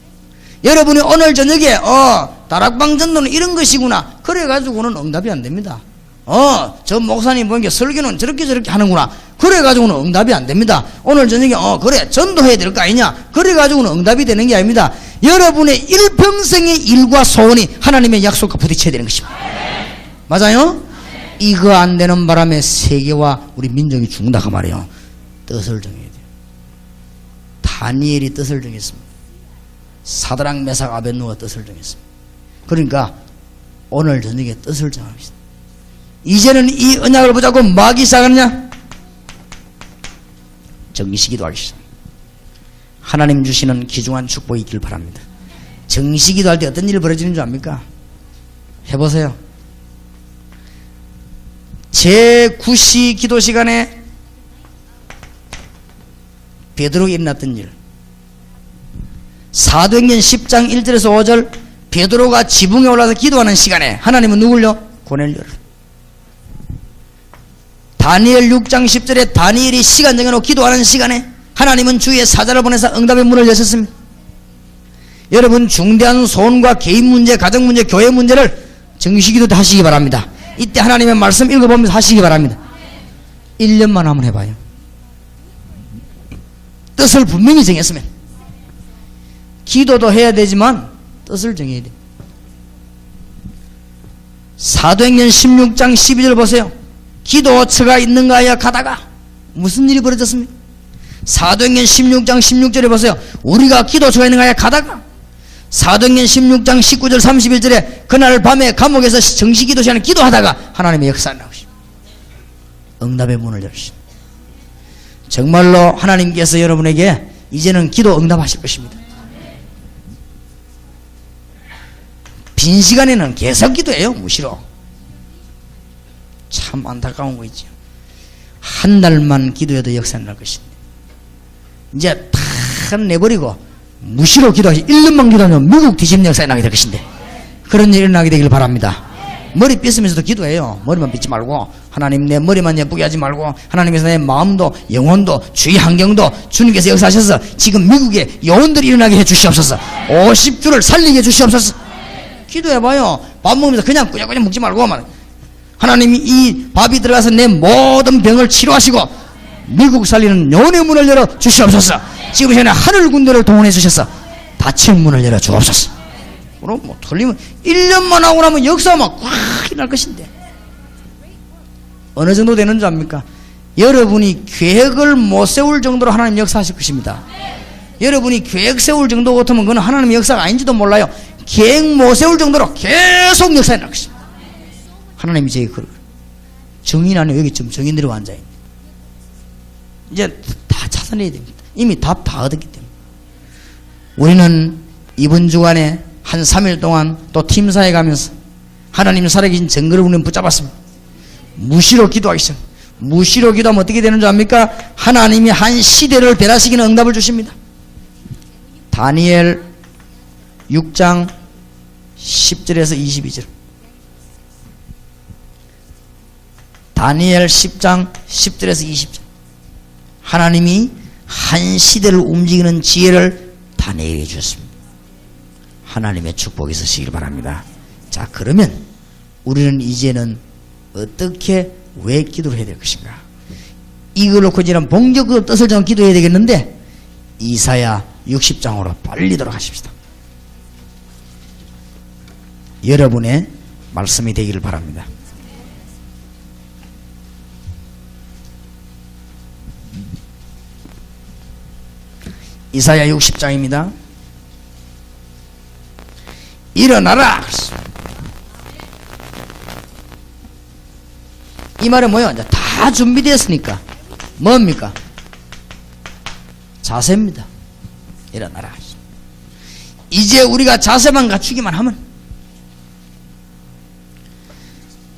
여러분이 오늘 저녁에 다락방 전도는 이런 것이구나 그래가지고는 응답이 안 됩니다. 저 목사님 보니까 설교는 저렇게 하는구나 그래가지고는 응답이 안 됩니다. 오늘 저녁에 그래 전도해야 될 거 아니냐 그래가지고는 응답이 되는 게 아닙니다. 여러분의 일평생의 일과 소원이 하나님의 약속과 부딪혀야 되는 것입니다. 맞아요? 이거 안 되는 바람에 세계와 우리 민족이 죽는다 그 말이에요. 뜻을 정해야 돼요. 다니엘이 뜻을 정했습니다. 사드락 메삭 아벳느고가 뜻을 정했습니다. 그러니까 오늘 저녁에 뜻을 정합시다. 이제는 이 언약을 보자고 뭐 하기 시작하느냐? 정시기도 하기 시작합니다. 하나님 주시는 귀중한 축복이 있길 바랍니다. 정시기도 할 때 어떤 일이 벌어지는 줄 압니까? 해보세요. 제9시 기도 시간에 베드로가 일어났던 일, 사도행전 10장 1절에서 5절 베드로가 지붕에 올라서 기도하는 시간에 하나님은 누굴요? 고넬료를. 다니엘 6장 10절에 다니엘이 시간 정해놓고 기도하는 시간에 하나님은 주의 사자를 보내서 응답의 문을 여셨습니다. 여러분 중대한 소원과 개인 문제, 가정 문제, 교회 문제를 정시기도 하시기 바랍니다. 이때 하나님의 말씀 읽어보면서 하시기 바랍니다. 1년만 한번 해봐요. 뜻을 분명히 정했으면 기도도 해야 되지만 뜻을 정해야 돼. 사도행전 16장 12절 보세요. 기도처가 있는가 하여 가다가 무슨 일이 벌어졌습니까? 사도행전 16장 16절에 보세요. 우리가 기도처가 있는가 하여 가다가 사도행전 16장 19절 31절에 그날 밤에 감옥에서 정시기도 시간에 기도하다가 하나님의 역사가 나오십니다. 응답의 문을 열으십니다. 정말로 하나님께서 여러분에게 이제는 기도 응답하실 것입니다. 빈 시간에는 계속 기도해요. 무시로. 참 안타까운 거 있죠. 한 달만 기도해도 역사가 날 것입니다. 이제 다 내버리고 무시로 기도하시 1년만 기도하면 미국 뒤집는 역사가 나게 될 것인데 그런 일이 일어나게 되길 바랍니다. 머리 빗으면서도 기도해요. 머리만 빗지 말고 하나님 내 머리만 예쁘게 하지 말고 하나님께서 내 마음도 영혼도 주위 환경도 주님께서 역사하셔서 지금 미국에 요원들이 일어나게 해주시옵소서. 50주를 살리게 해주시옵소서. 기도해봐요. 밥 먹으면서 그냥 꾸역꾸역 먹지 말고 하나님이 이 밥이 들어가서 내 모든 병을 치료하시고 미국 살리는 영혼의 문을 열어 주시옵소서. 지금 현재 하늘 군대를 동원해 주셔서 닫힌 문을 열어 주옵소서. 그럼 뭐 틀리면 1년만 하고 나면 역사가 막 꽉 일어날 것인데 어느 정도 되는 줄 압니까? 여러분이 계획을 못 세울 정도로 하나님 역사하실 것입니다. 여러분이 계획 세울 정도 같으면 그건 하나님의 역사가 아닌지도 몰라요. 계획 못 세울 정도로 계속 역사가 일어날 것입니다. 하나님이 제게 정인 안에 여기 좀 정인들이 앉아있네. 이제 다 찾아내야 됩니다. 이미 답 다 얻었기 때문에. 우리는 이번 주간에 한 3일 동안 또 팀사에 가면서 하나님 살아계신 증거를 우리는 붙잡았습니다. 무시로 기도하기 시작. 무시로 기도하면 어떻게 되는 줄 압니까? 하나님이 한 시대를 변화시키는 응답을 주십니다. 다니엘 6장 10절에서 22절. 다니엘 10장 10절에서 20절. 하나님이 한 시대를 움직이는 지혜를 다니엘에게 주셨습니다. 하나님의 축복이 있으시길 바랍니다. 자, 그러면 우리는 이제는 어떻게 왜 기도를 해야 될 것인가? 이걸 놓고 이제는 본격적으로 뜻을 정한 기도해야 되겠는데 이사야 60장으로 빨리 돌아가십시다. 여러분의 말씀이 되기를 바랍니다. 이사야 60장입니다. 일어나라. 이 말은 뭐예요? 이제 다 준비되었으니까 뭡니까? 자세입니다. 일어나라. 이제 우리가 자세만 갖추기만 하면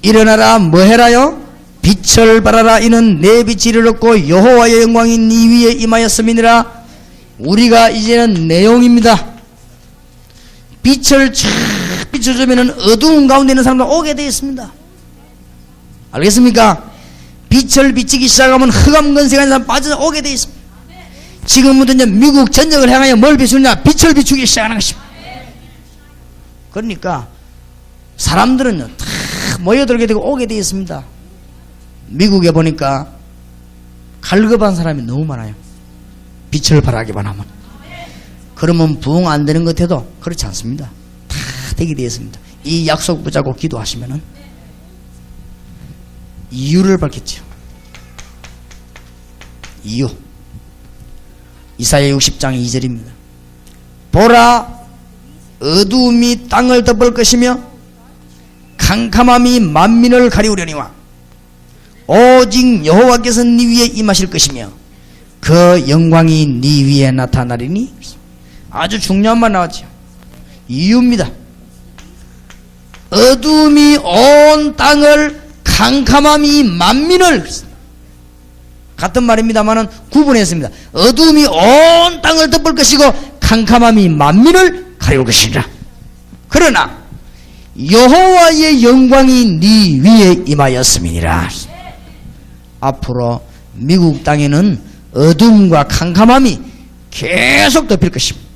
일어나라. 뭐 해라요? 빛을 발하라. 이는 내 빛이 이르렀고 여호와의 영광이 네 위에 임하였음이니라. 우리가 이제는 내용입니다. 빛을 쫙 비춰주면 어두운 가운데 있는 사람들 오게 되어 있습니다. 알겠습니까? 빛을 비치기 시작하면 흑암 건세가 있는 사람 빠져오게 되어 있습니다. 지금부터 이제 미국 전역을 향하여 뭘 비추느냐? 빛을 비추기 시작하는 것입니다. 그러니까 사람들은 다 모여들게 되고 오게 되어 있습니다. 미국에 보니까 갈급한 사람이 너무 많아요. 빛을 발하기만 하면. 그러면 부흥 안 되는 것 같아도 그렇지 않습니다. 다 되게 되어 있습니다. 이 약속 붙잡고 기도하시면은 이유를 밝혔죠. 이유. 이사야 60장 2절입니다. 보라, 어두움이 땅을 덮을 것이며 캄캄함이 만민을 가리우려니와 오직 여호와께서 네 위에 임하실 것이며 그 영광이 네 위에 나타나리니. 아주 중요한 말 나왔죠. 이유입니다. 어두움이 온 땅을, 캄캄함이 만민을, 같은 말입니다만은 구분했습니다. 어두움이 온 땅을 덮을 것이고 캄캄함이 만민을 가리울 것이니라. 그러나 여호와의 영광이 네 위에 임하였음이니라. 앞으로 미국 땅에는 어둠과 캄캄함이 계속 덮일 것입니다.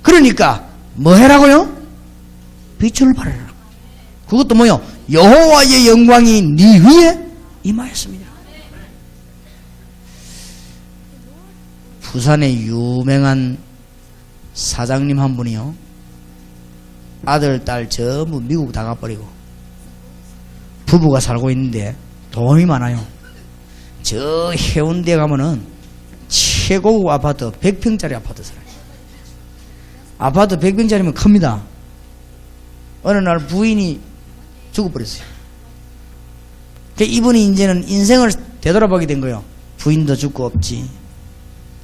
그러니까 뭐 해라고요? 빛을 발하라. 그것도 뭐요? 여호와의 영광이 네 위에 임하였습니다. 부산의 유명한 사장님 한 분이요, 아들, 딸 전부 미국 다 가버리고 부부가 살고 있는데 돈이 많아요. 저 해운대 가면은 최고급 아파트 100평짜리 아파트 살아요. 아파트 100평짜리면 큽니다. 어느 날 부인이 죽어버렸어요. 이분이 이제는 인생을 되돌아보게 된 거예요. 부인도 죽고 없지,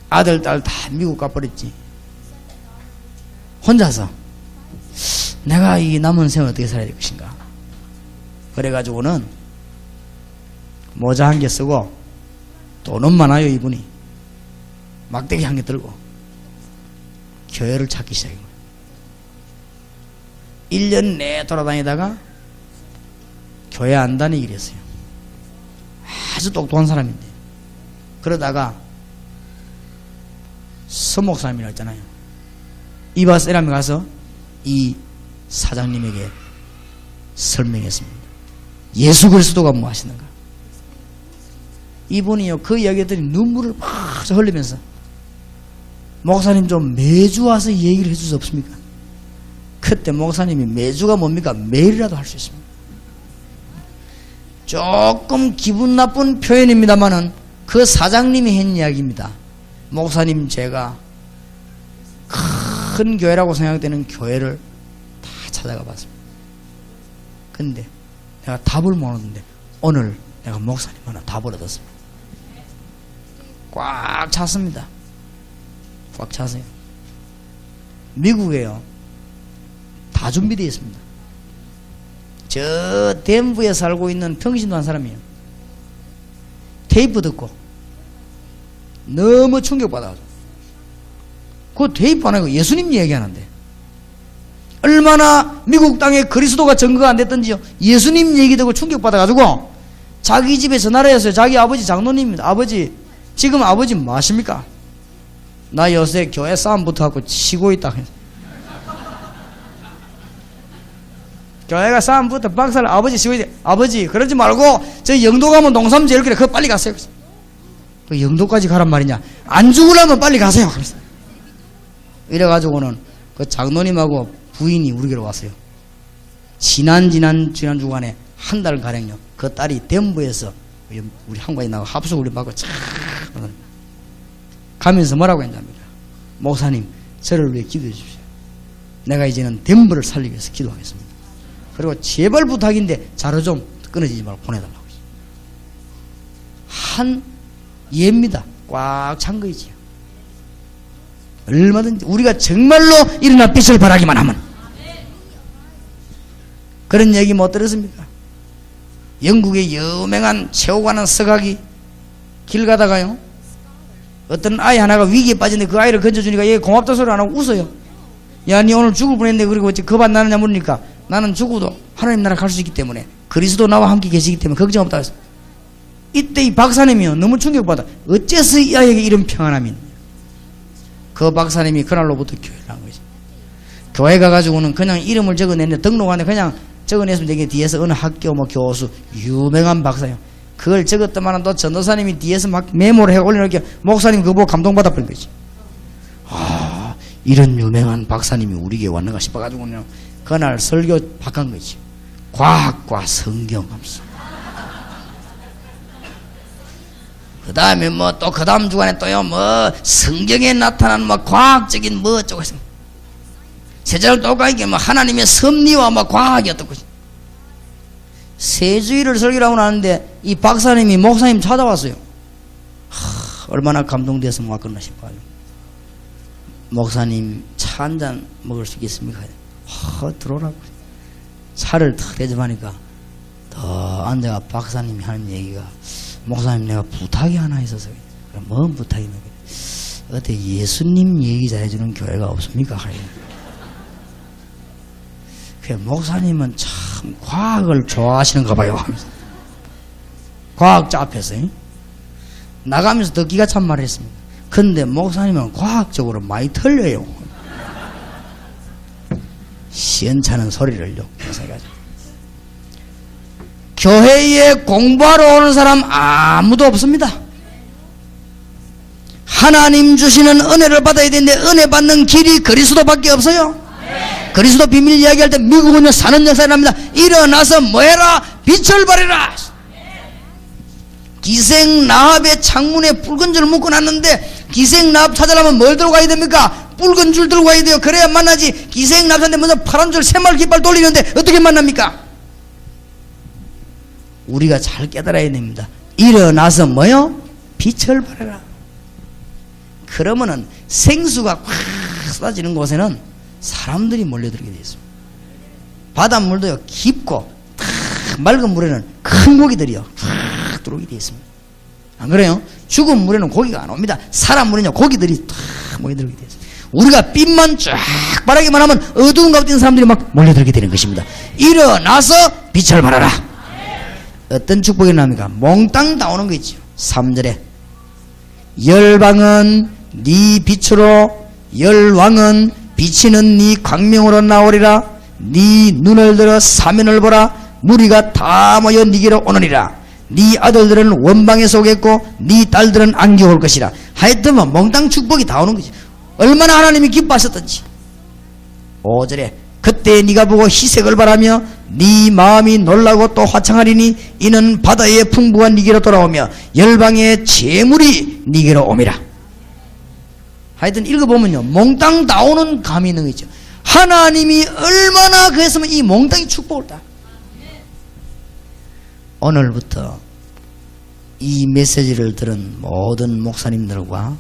아들, 딸 다 미국 가버렸지. 혼자서 내가 이 남은 생을 어떻게 살아야 될 것인가. 그래가지고는 모자 한 개 쓰고, 돈은 많아요 이분이, 막대기 한 개 들고 교회를 찾기 시작한 거예요. 1년 내에 돌아다니다가 교회 안 다니기로 했어요. 아주 똑똑한 사람인데. 그러다가 서목사님이라고 했잖아요. 이바세람에 가서 이 사장님에게 설명했습니다. 예수 그리스도가 뭐 하시는가. 이분이요, 그 이야기들이 눈물을 막 흘리면서, 목사님 좀 매주 와서 얘기를 해줄 수 없습니까? 그때 목사님이 매주가 뭡니까? 매일이라도 할 수 있습니다. 조금 기분 나쁜 표현입니다만은 그 사장님이 한 이야기입니다. 목사님, 제가 큰 교회라고 생각되는 교회를 다 찾아가 봤습니다. 근데 내가 답을 못 얻는데 오늘 내가 목사님 하나 답을 얻었습니다. 꽉 찼습니다. 꽉 차세요. 미국에요, 다 준비되어 있습니다. 저 덴부에 살고 있는 평신도 한 사람이에요. 테이프 듣고 너무 충격받아가지고, 그 테이프 안 하고 예수님 얘기하는데, 얼마나 미국 땅에 그리스도가 증거가 안 됐던지요. 예수님 얘기 듣고 충격받아가지고 자기 집에 전화를 했어요. 자기 아버지 장로님입니다. 아버지, 지금 아버지 뭐 하십니까? 나 요새 교회 싸움 붙어갖고 치고 있다. 교회가 싸움 붙어 박사를 아버지 치고 있대. 아버지, 그러지 말고 저 영도 가면 농삼 제일 그래. 그거 빨리 가세요. 그 영도까지 가란 말이냐? 안 죽으려면 빨리 가세요. 이래가지고는 그 장로님하고 부인이 우리에게로 왔어요. 지난 주간에 한 달 가량요. 그 딸이 덴버에서 우리 한국에 나가 합숙 우리 받고 참 가면서 뭐라고 했냐면, 목사님, 저를 위해 기도해 주십시오. 내가 이제는 덴버를 살리기 위해서 기도하겠습니다. 그리고 제발 부탁인데 자료 좀 끊어지지 말고 보내달라고. 한 예입니다. 꽉 찬 거이지요. 얼마든지 우리가 정말로 일어날 빛을 발하기만 하면. 그런 얘기 못 들었습니까? 영국의 유명한 최후가는 서각이 길 가다가요, 어떤 아이 하나가 위기에 빠졌는데 그 아이를 건져주니까 얘 고맙다 소리 안 하고 웃어요. 야, 니 오늘 죽을 뻔했는데 그리고 어찌 겁 안 나느냐 물으니까, 나는 죽어도 하나님 나라 갈 수 있기 때문에 그리스도 나와 함께 계시기 때문에 걱정 없다 했습니다. 이때 이 박사님이요 너무 충격받아. 어째서 이 아이에게 이런 평안함이 있냐. 그 박사님이 그날로부터 교회를 한 거지. 교회 가가지고는 그냥 이름을 적어냈는데 등록하는데 그냥 적어냈으면 되게 뒤에서 어느 학교 뭐 교수 유명한 박사예요. 그걸 적었더만 또 전도사님이 뒤에서 막 메모를 해 올려놓게 목사님 그거 보고 감동받아 버린 거지. 아, 이런 유명한 박사님이 우리 교회 왔는가 싶어가지고 그냥 그날 설교 바꾼 거지. 과학과 성경 하면서. 그 다음에 뭐 또 그 다음 주간에 또요 뭐 성경에 나타나는 뭐 과학적인 뭐 어쩌고 했습니다. 세자를 똑같게 뭐 하나님의 섭리와 뭐 과학이 어떻고. 세주일을 설교를 하고 나는데 이 박사님이 목사님 찾아왔어요. 얼마나 감동돼서 왔겠나 싶어요. 목사님 차 한잔 먹을 수 있겠습니까? 들어오라고. 차를 탁 대접하니까 더 앉아가 박사님이 하는 얘기가 목사님 내가 부탁이 하나 있어서 그래. 뭔 부탁이냐. 어때 예수님 얘기 잘해주는 교회가 없습니까? 그 목사님은 참 과학을 좋아하시는가 봐요. 과학자 앞에서 나가면서 더 기가 찬 말을 했습니다. 근데 목사님은 과학적으로 많이 틀려요. 시원찮은 소리를요. 교회에 공부하러 오는 사람 아무도 없습니다. 하나님 주시는 은혜를 받아야 되는데 은혜 받는 길이 그리스도밖에 없어요. 그리스도 비밀 이야기할 때 미국은 사는 역사를 합니다. 일어나서 뭐해라? 빛을 발해라. 기생나합의 창문에 붉은 줄을 묶어놨는데 기생나합 찾아려면 뭘 들고 가야 됩니까? 붉은 줄 들고 가야 돼요. 그래야 만나지. 기생나합한테 먼저 파란 줄 새말 깃발 돌리는데 어떻게 만납니까? 우리가 잘 깨달아야 됩니다. 일어나서 뭐요? 빛을 발해라. 그러면은 생수가 확 쏟아지는 곳에는 사람들이 몰려들게 되어 있습니다. 바닷물도요 깊고 탁 맑은 물에는 큰 고기들이요 탁 들어오게 되어 있습니다. 안 그래요? 죽은 물에는 고기가 안 옵니다. 사람 물에는 고기들이 탁 몰려들게 되어 있습니다. 우리가 빛만 쫙 바라기만 하면 어두운 가운데 있는 사람들이 막 몰려들게 되는 것입니다. 일어나서 빛을 발하라. 어떤 축복이 납니까? 몽땅 다 오는 거 있죠. 3절에 열방은 네 빛으로 열왕은 비치는 네 광명으로 나오리라. 네 눈을 들어 사면을 보라. 무리가 다 모여 네게로 오느니라. 네 아들들은 원방에서 오겠고 네 딸들은 안겨 올 것이라. 하여튼 뭐 몽땅 축복이 다 오는 거지. 얼마나 하나님이 기뻐하셨던지. 5절에 그때 네가 보고 희색을 바라며 네 마음이 놀라고 또 화창하리니 이는 바다의 풍부가 네게로 돌아오며 열방의 재물이 네게로 오미라. 하여튼 읽어보면요 몽땅 나오는 감이 있는 거죠. 하나님이 얼마나 그랬으면 이 몽땅이 축복을 다. 오늘부터 이 메시지를 들은 모든 목사님들과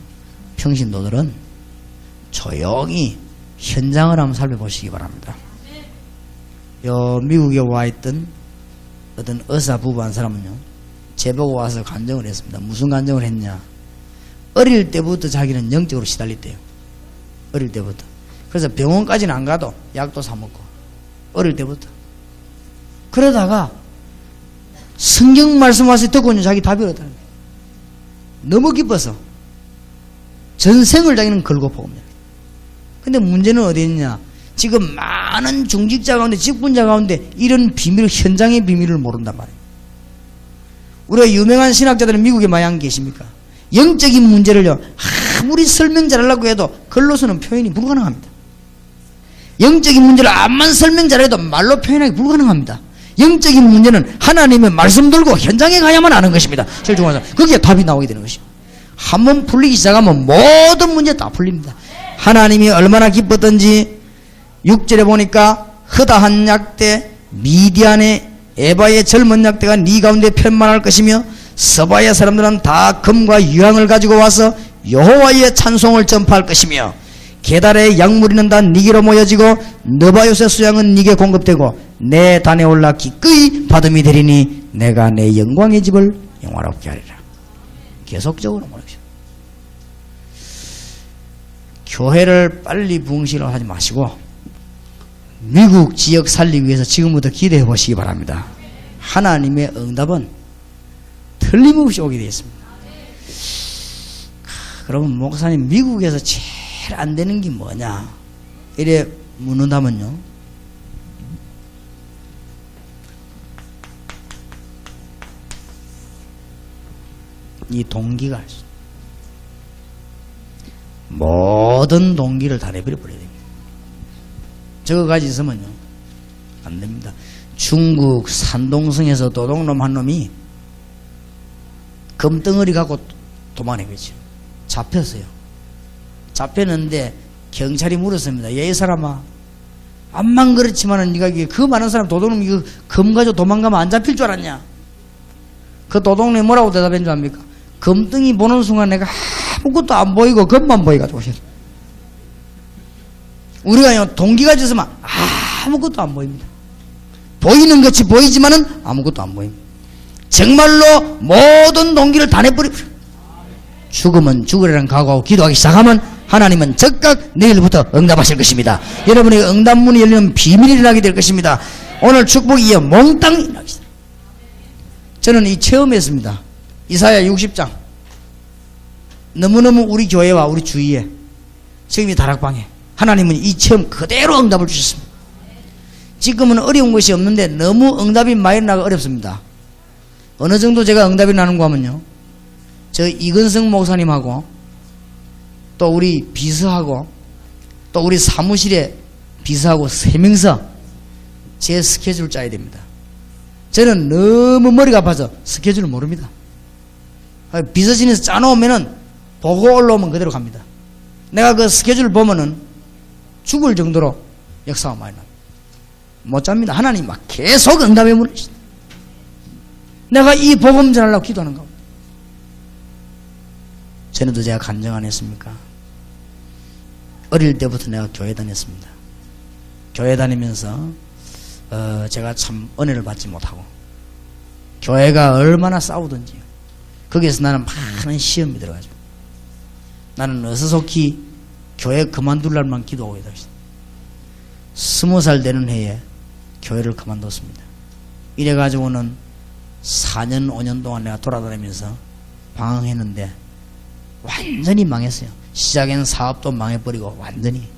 평신도들은 조용히 현장을 한번 살펴보시기 바랍니다. 요 미국에 와 있던 어떤 의사 부부 한 사람은요 제보고 와서 간증을 했습니다. 무슨 간증을 했냐. 어릴 때부터 자기는 영적으로 시달렸대요. 어릴 때부터. 그래서 병원까지는 안 가도 약도 사 먹고 어릴 때부터. 그러다가 성경 말씀 와서 듣고는 자기 답이 없다는 거예요. 너무 기뻐서 전생을 자기는 걸고 봅니다. 근데 문제는 어디 있냐. 지금 많은 중직자 가운데 직분자 가운데 이런 비밀, 현장의 비밀을 모른단 말이에요. 우리가 유명한 신학자들은 미국에 많이 안 계십니까? 영적인 문제를요 아무리 설명 잘하려고 해도 글로서는 표현이 불가능합니다. 영적인 문제를 암만 설명 잘해도 말로 표현하기 불가능합니다. 영적인 문제는 하나님의 말씀 들고 현장에 가야만 아는 것입니다. 제일 중요한 건 거기에 답이 나오게 되는 것이죠. 한번 풀리기 시작하면 모든 문제 다 풀립니다. 하나님이 얼마나 기뻤던지 6절에 보니까 허다한 약대 미디안의 에바의 젊은 약대가 네 가운데 편만할 것이며 서바의 사람들은 다 금과 유황을 가지고 와서 여호와의 찬송을 전파할 것이며 게달의 약물이는 다 네게로 모여지고 느바요의 수양은 네게 공급되고 내 단에 올라 기꺼이 받음이 되리니 내가 내 영광의 집을 영화롭게 하리라. 계속적으로 모르죠. 교회를 빨리 부흥시를 하지 마시고 미국 지역 살리기 위해서 지금부터 기대해 보시기 바랍니다. 하나님의 응답은 틀림없이 오게 되어 있습니다. 그러면 목사님, 미국에서 제일 안 되는 게 뭐냐? 이래 묻는다면요, 이 동기가 모든 동기를 다 내버려 버려야 됩니다. 저거까지 있으면요 안 됩니다. 중국 산동성에서 도둑놈 한 놈이 금덩어리 갖고 도망해 거죠. 잡혔어요. 잡혔는데 경찰이 물었습니다. 이 사람아, 암만 그렇지만은 네가 그 많은 사람 도둑놈 이거 금 가지고 도망가면 안 잡힐 줄 알았냐? 그 도둑놈이 뭐라고 대답한 줄 압니까? 금덩이 보는 순간 내가 아무것도 안 보이고 금만 보여가지고 우리가 동기가 있으면 아무것도 안 보입니다. 보이는 것이 보이지만은 아무것도 안 보입니다. 정말로 모든 동기를 다 내버리고 죽으면 죽으리란 각오하고 기도하기 시작하면 하나님은 즉각 내일부터 응답하실 것입니다. 여러분의 응답문이 열리는 비밀이 일어나게 될 것입니다. 오늘 축복이 이어 몽땅 일어나겠습니다. 저는 이 체험했습니다. 이사야 60장. 너무너무 우리 교회와 우리 주위에 지금 이 다락방에 하나님은 이 체험 그대로 응답을 주셨습니다. 지금은 어려운 것이 없는데 너무 응답이 많이 나가 어렵습니다. 어느 정도 제가 응답이 나는가 하면요, 저 이근성 목사님하고 또 우리 비서하고 또 우리 사무실에 비서하고 3명서 제 스케줄 짜야 됩니다. 저는 너무 머리가 아파서 스케줄을 모릅니다. 비서진에서 짜놓으면은 보고 올라오면 그대로 갑니다. 내가 그 스케줄을 보면은 죽을 정도로 역사가 많이 납니다. 못 잡니다. 하나님 막 계속 응답의 문을 주신다. 내가 이 복음 전하려고 기도하는 겁니다. 전에도 제가 간증 안 했습니까? 어릴 때부터 내가 교회 다녔습니다. 교회 다니면서 제가 참 은혜를 받지 못하고 교회가 얼마나 싸우든지 거기에서 나는 많은 시험이 들어가지고 나는 어서속히 교회 그만둘 날만 기도하고 있다. 20살 되는 해에 교회를 그만뒀습니다. 이래가지고는 4년 5년 동안 내가 돌아다니면서 방황했는데 완전히 망했어요. 시작에는 사업도 망해버리고 완전히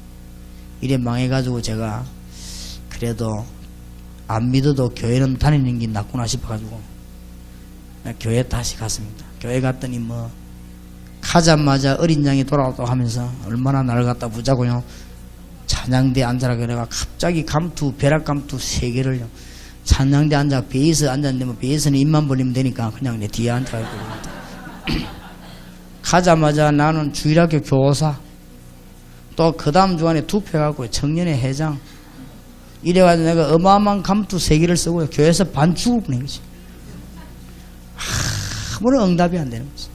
이래 망해가지고 제가 그래도 안 믿어도 교회는 다니는 게 낫구나 싶어가지고 교회 다시 갔습니다. 교회 갔더니 뭐 가자마자 어린 양이 돌아왔다고 하면서 얼마나 나를 갖다 보자고요. 찬양대에 앉아라 그래가 갑자기 벼락 감투 3개를요. 찬양대에 앉아 베이스 앉았는데 뭐 베이스는 입만 벌리면 되니까 그냥 내 뒤에 앉아가지고 가자마자 나는 주일학교 교사 또 그 다음 주간에 투표해갖고 청년회 회장 이래가지고 내가 어마어마한 감투 3개를 쓰고 교회에서 반 죽을 뻔한 거지. 아무런 응답이 안 되는 거지.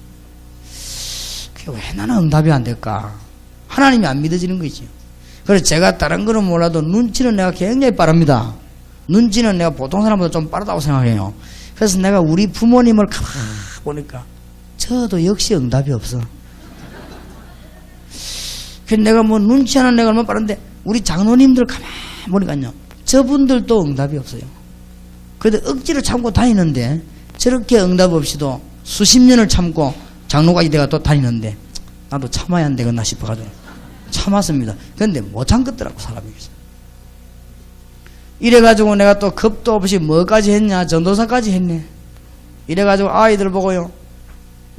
그게 왜 나는 응답이 안 될까? 하나님이 안 믿어지는 거지. 그래서 제가 다른 거는 몰라도 눈치는 내가 굉장히 빠릅니다. 눈치는 내가 보통 사람보다 좀 빠르다고 생각해요. 그래서 내가 우리 부모님을 가만히 보니까 저도 역시 응답이 없어. 그래서 내가 뭐 눈치하는 내가 얼마나 빠른데 우리 장로님들 가만히 보니까요 저분들도 응답이 없어요. 그래도 억지로 참고 다니는데 저렇게 응답 없이도 수십 년을 참고 장로까지 내가 또 다니는데 나도 참아야 안 되겠나 싶어가지고 참았습니다. 그런데 못 참겠더라고 사람이. 이래가지고 내가 또 겁도 없이 뭐까지 했냐, 전도사까지 했네. 이래가지고 아이들 보고요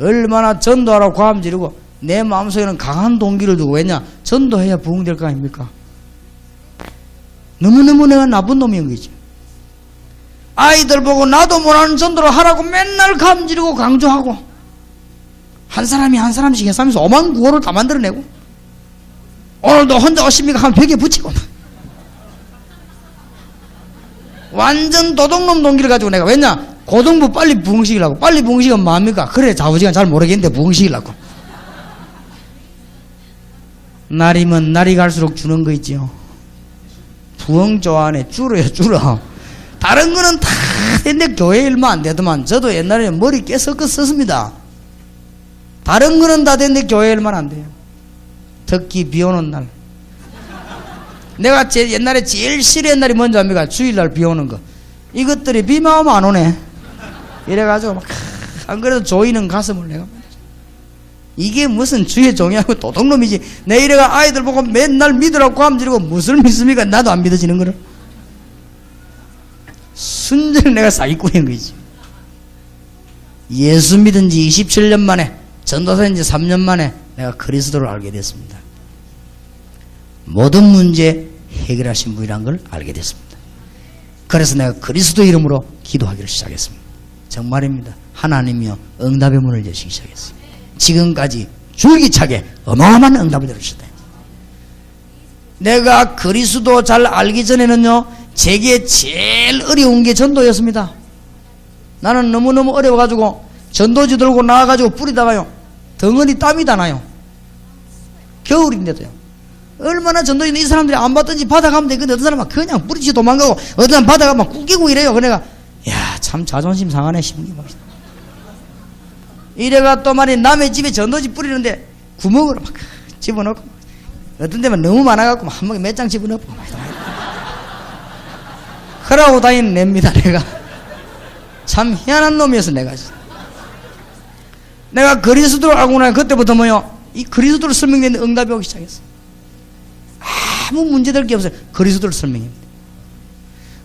얼마나 전도하라고 과음 지르고 내 마음속에는 강한 동기를 두고 왜냐 전도해야 부흥될 거 아닙니까? 너무너무 내가 나쁜 놈인 거지. 아이들 보고 나도 못하는 전도를 하라고 맨날 감지르고 강조하고 한 사람이 한 사람씩 해싸면서 5만 구호를 다 만들어내고 오늘도 혼자 오십니까 하면 벽에 붙이고 완전 도둑놈 동기를 가지고 내가 왜냐 고등부 빨리 부흥시키려고. 빨리 부흥시키면 뭐합니까? 그래 좌우지간 잘 모르겠는데 부흥시키려고. 날이면 날이 갈수록 주는 거 있지요. 부흥 좋아하네. 줄어. 다른 거는 다 됐는데 교회 일만 안 되더만. 저도 옛날에 머리 깨섞어 썼습니다. 다른 거는 다 됐는데 교회 일만 안 돼요. 특히 비 오는 날. 내가 옛날에 제일 싫어했는 날이 뭔지 압니까? 주일날 비 오는 거. 이것들이 비만 오면 안 오네. 이래가지고 막, 안 그래도 조이는 가슴을 내가. 이게 무슨 주의 종이하고 도둑놈이지. 내 이래가 아이들 보고 맨날 믿으라고 감지르고 무엇을 믿습니까? 나도 안 믿어지는 거를. 순전히 내가 사기꾼인 거지. 예수 믿은 지 27년 만에, 전도사인 지 3년 만에 내가 그리스도를 알게 됐습니다. 모든 문제 해결하신 분이란 걸 알게 됐습니다. 그래서 내가 그리스도 이름으로 기도하기를 시작했습니다. 정말입니다. 하나님이여 응답의 문을 여시기 시작했어요. 지금까지 줄기차게 어마어마한 응답을 들으셨다. 내가 그리스도 잘 알기 전에는요, 제게 제일 어려운 게 전도였습니다. 나는 너무너무 어려워가지고 전도지 들고 나와가지고 뿌리다가요, 덩어리 땀이 다 나요. 겨울인데도요. 얼마나 전도지 이 사람들이 안 받든지 받아가면 돼. 근데 어떤 사람은 그냥 뿌리치 도망가고, 어떤 사람은 받아가면 꾸기고 이래요. 그래가 야, 참 자존심 상하네 싶은 게 이래가 또 말이 남의 집에 전도지 뿌리는데 구멍으로 막 집어넣고, 어떤 데만 너무 많아갖고 한 번에 몇 장 집어넣고 그러고 다니는 냅니다. 내가 참 희한한 놈이어서 내가 그리스도를 알고 나니 그때부터 뭐요, 이 그리스도를 설명했는데 응답이 오기 시작했어. 아무 문제될 게 없어요. 그리스도를 설명합니다.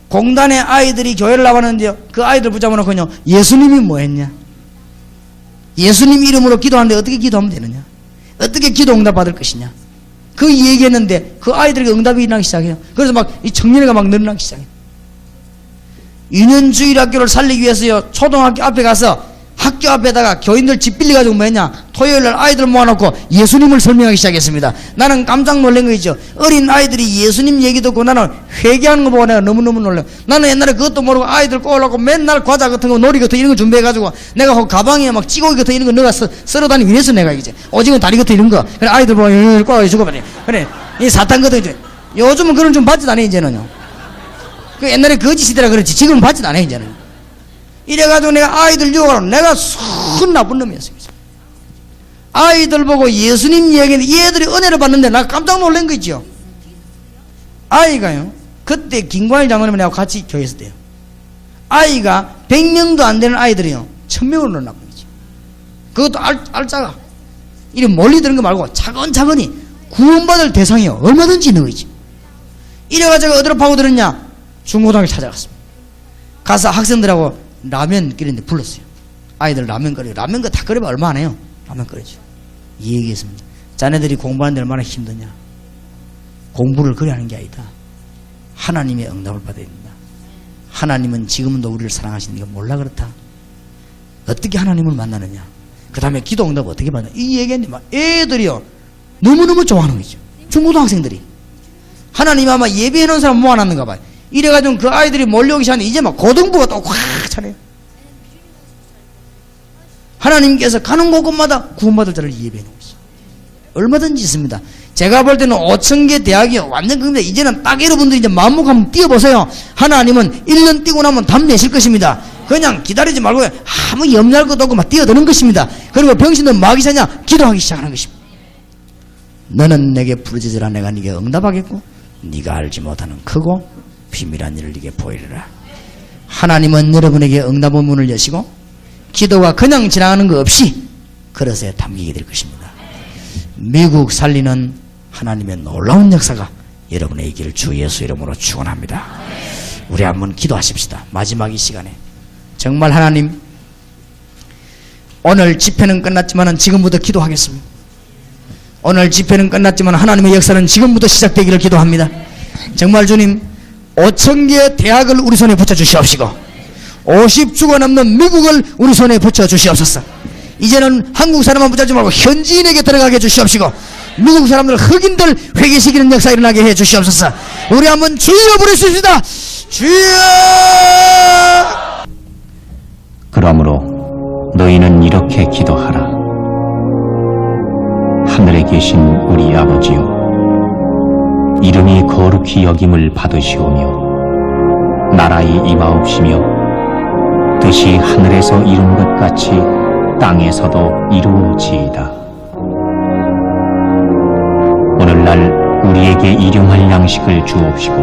공단에 아이들이 교회를 나왔는데요, 그 아이들 붙잡아놓고요, 예수님이 뭐 했냐, 예수님 이름으로 기도하는데 어떻게 기도하면 되느냐, 어떻게 기도 응답 받을 것이냐, 그 얘기했는데 그 아이들에게 응답이 일어나기 시작해요. 그래서 막 이 청년회가 막 늘어나기 시작해요. 유년주일학교를 살리기 위해서요, 초등학교 앞에 가서 학교 앞에다가 교인들 집 빌려가지고 뭐했냐, 토요일날 아이들 모아놓고 예수님을 설명하기 시작했습니다. 나는 깜짝 놀란 거 있죠. 어린 아이들이 예수님 얘기 듣고 나는 회개하는 거 보고 내가 너무너무 놀래요. 나는 옛날에 그것도 모르고 아이들 꼬으려고 맨날 과자 같은 거, 놀이 같은 거 이런 거 준비해가지고 내가 그 가방에 막 찌고기 같은 거 이런 거 넣어서 썰어 다니고 이랬어. 내가 이제 오징어 다리 같은 이런 거, 그래 아이들 보고 꼬아서 죽어버려. 그래 이 사탕 같은 거. 요즘은 그런 좀 받지도 않아 이제는요. 그 옛날에 거짓 시대라 그렇지 지금은 받지도 않아 이제는. 이래가지고 내가 아이들 유혹하러, 내가 손 나쁜 놈이었어요. 아이들 보고 예수님 얘기했는데 얘들이 은혜를 받는데 나 깜짝 놀란 거 있죠. 아이가요, 그때 김광일 장로님하고 같이 교회에서 돼요. 아이가 100명도 안 되는 아이들이요 1000명으로 늘어나고 있죠. 그것도 알짜가 이리 멀리 드는 거 말고 차근차근히 구원받을 대상이요 얼마든지 있는 거지. 이래가지고 어디로 파고들었냐, 중고등학교 찾아갔습니다. 가서 학생들하고 라면 끓이는데 불렀어요. 아이들 라면 끓여요. 라면 다 끓여봐 얼마 안 해요. 라면 끓이죠. 이 얘기했습니다. 자네들이 공부하는데 얼마나 힘드냐. 공부를 그래 하는 게 아니다. 하나님의 응답을 받아야 된다. 하나님은 지금도 우리를 사랑하시는 게 몰라 그렇다. 어떻게 하나님을 만나느냐, 그 다음에 기도 응답 어떻게 받느냐, 이 얘기했는데 막 애들이요 너무너무 좋아하는 거죠. 중고등학생들이. 하나님 아마 예배해놓은 사람 모아놨는가 봐요. 이래가지고 그 아이들이 몰려오기 시작하는데 이제 막 고등부가 또 확 차네요. 하나님께서 가는 곳곳마다 구원받을 자를 예배해놓고 있어요. 얼마든지 있습니다. 제가 볼 때는 5,000개 대학이요 완전 겁니다. 이제는 딱 여러분들이 이제 마음먹고 한번 뛰어보세요. 하나님은 1년 뛰고 나면 답 내실 것입니다. 그냥 기다리지 말고 아무 염려할 것도 없고 막 뛰어드는 것입니다. 그리고 병신은 뭐 하기 시작하냐, 기도하기 시작하는 것입니다. 너는 내게 부르짖으라 내가 네게 응답하겠고 네가 알지 못하는 크고 비밀한 일을 네게 보이리라. 하나님은 여러분에게 응답의 문을 여시고 기도가 그냥 지나가는 거 없이 그릇에 담기게 될 것입니다. 미국 살리는 하나님의 놀라운 역사가 여러분의 길 주 예수 이름으로 축원합니다. 우리 한번 기도하십시다. 마지막 이 시간에 정말 하나님, 오늘 집회는 끝났지만 지금부터 기도하겠습니다. 오늘 집회는 끝났지만 하나님의 역사는 지금부터 시작되기를 기도합니다. 정말 주님, 5,000개의 대학을 우리 손에 붙여주시옵시고 50주가 넘는 미국을 우리 손에 붙여주시옵소서. 이제는 한국 사람만 붙잡지 말고 현지인에게 들어가게 해주시옵시고 미국 사람들, 흑인들 회개시키는 역사 일어나게 해주시옵소서. 우리 한번 주여 부르십시다. 주여. 그러므로 너희는 이렇게 기도하라. 하늘에 계신 우리 아버지여, 이름이 거룩히 여김을 받으시오며 나라의 임하옵시며 뜻이 하늘에서 이룬 것 같이 땅에서도 이루어지이다. 오늘날 우리에게 일용할 양식을 주옵시고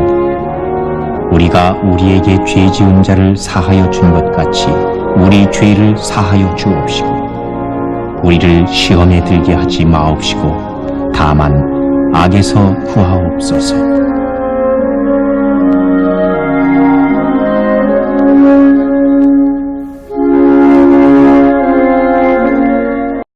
우리가 우리에게 죄 지은 자를 사하여 준 것 같이 우리 죄를 사하여 주옵시고 우리를 시험에 들게 하지 마옵시고 다만 악에서 구하옵소서.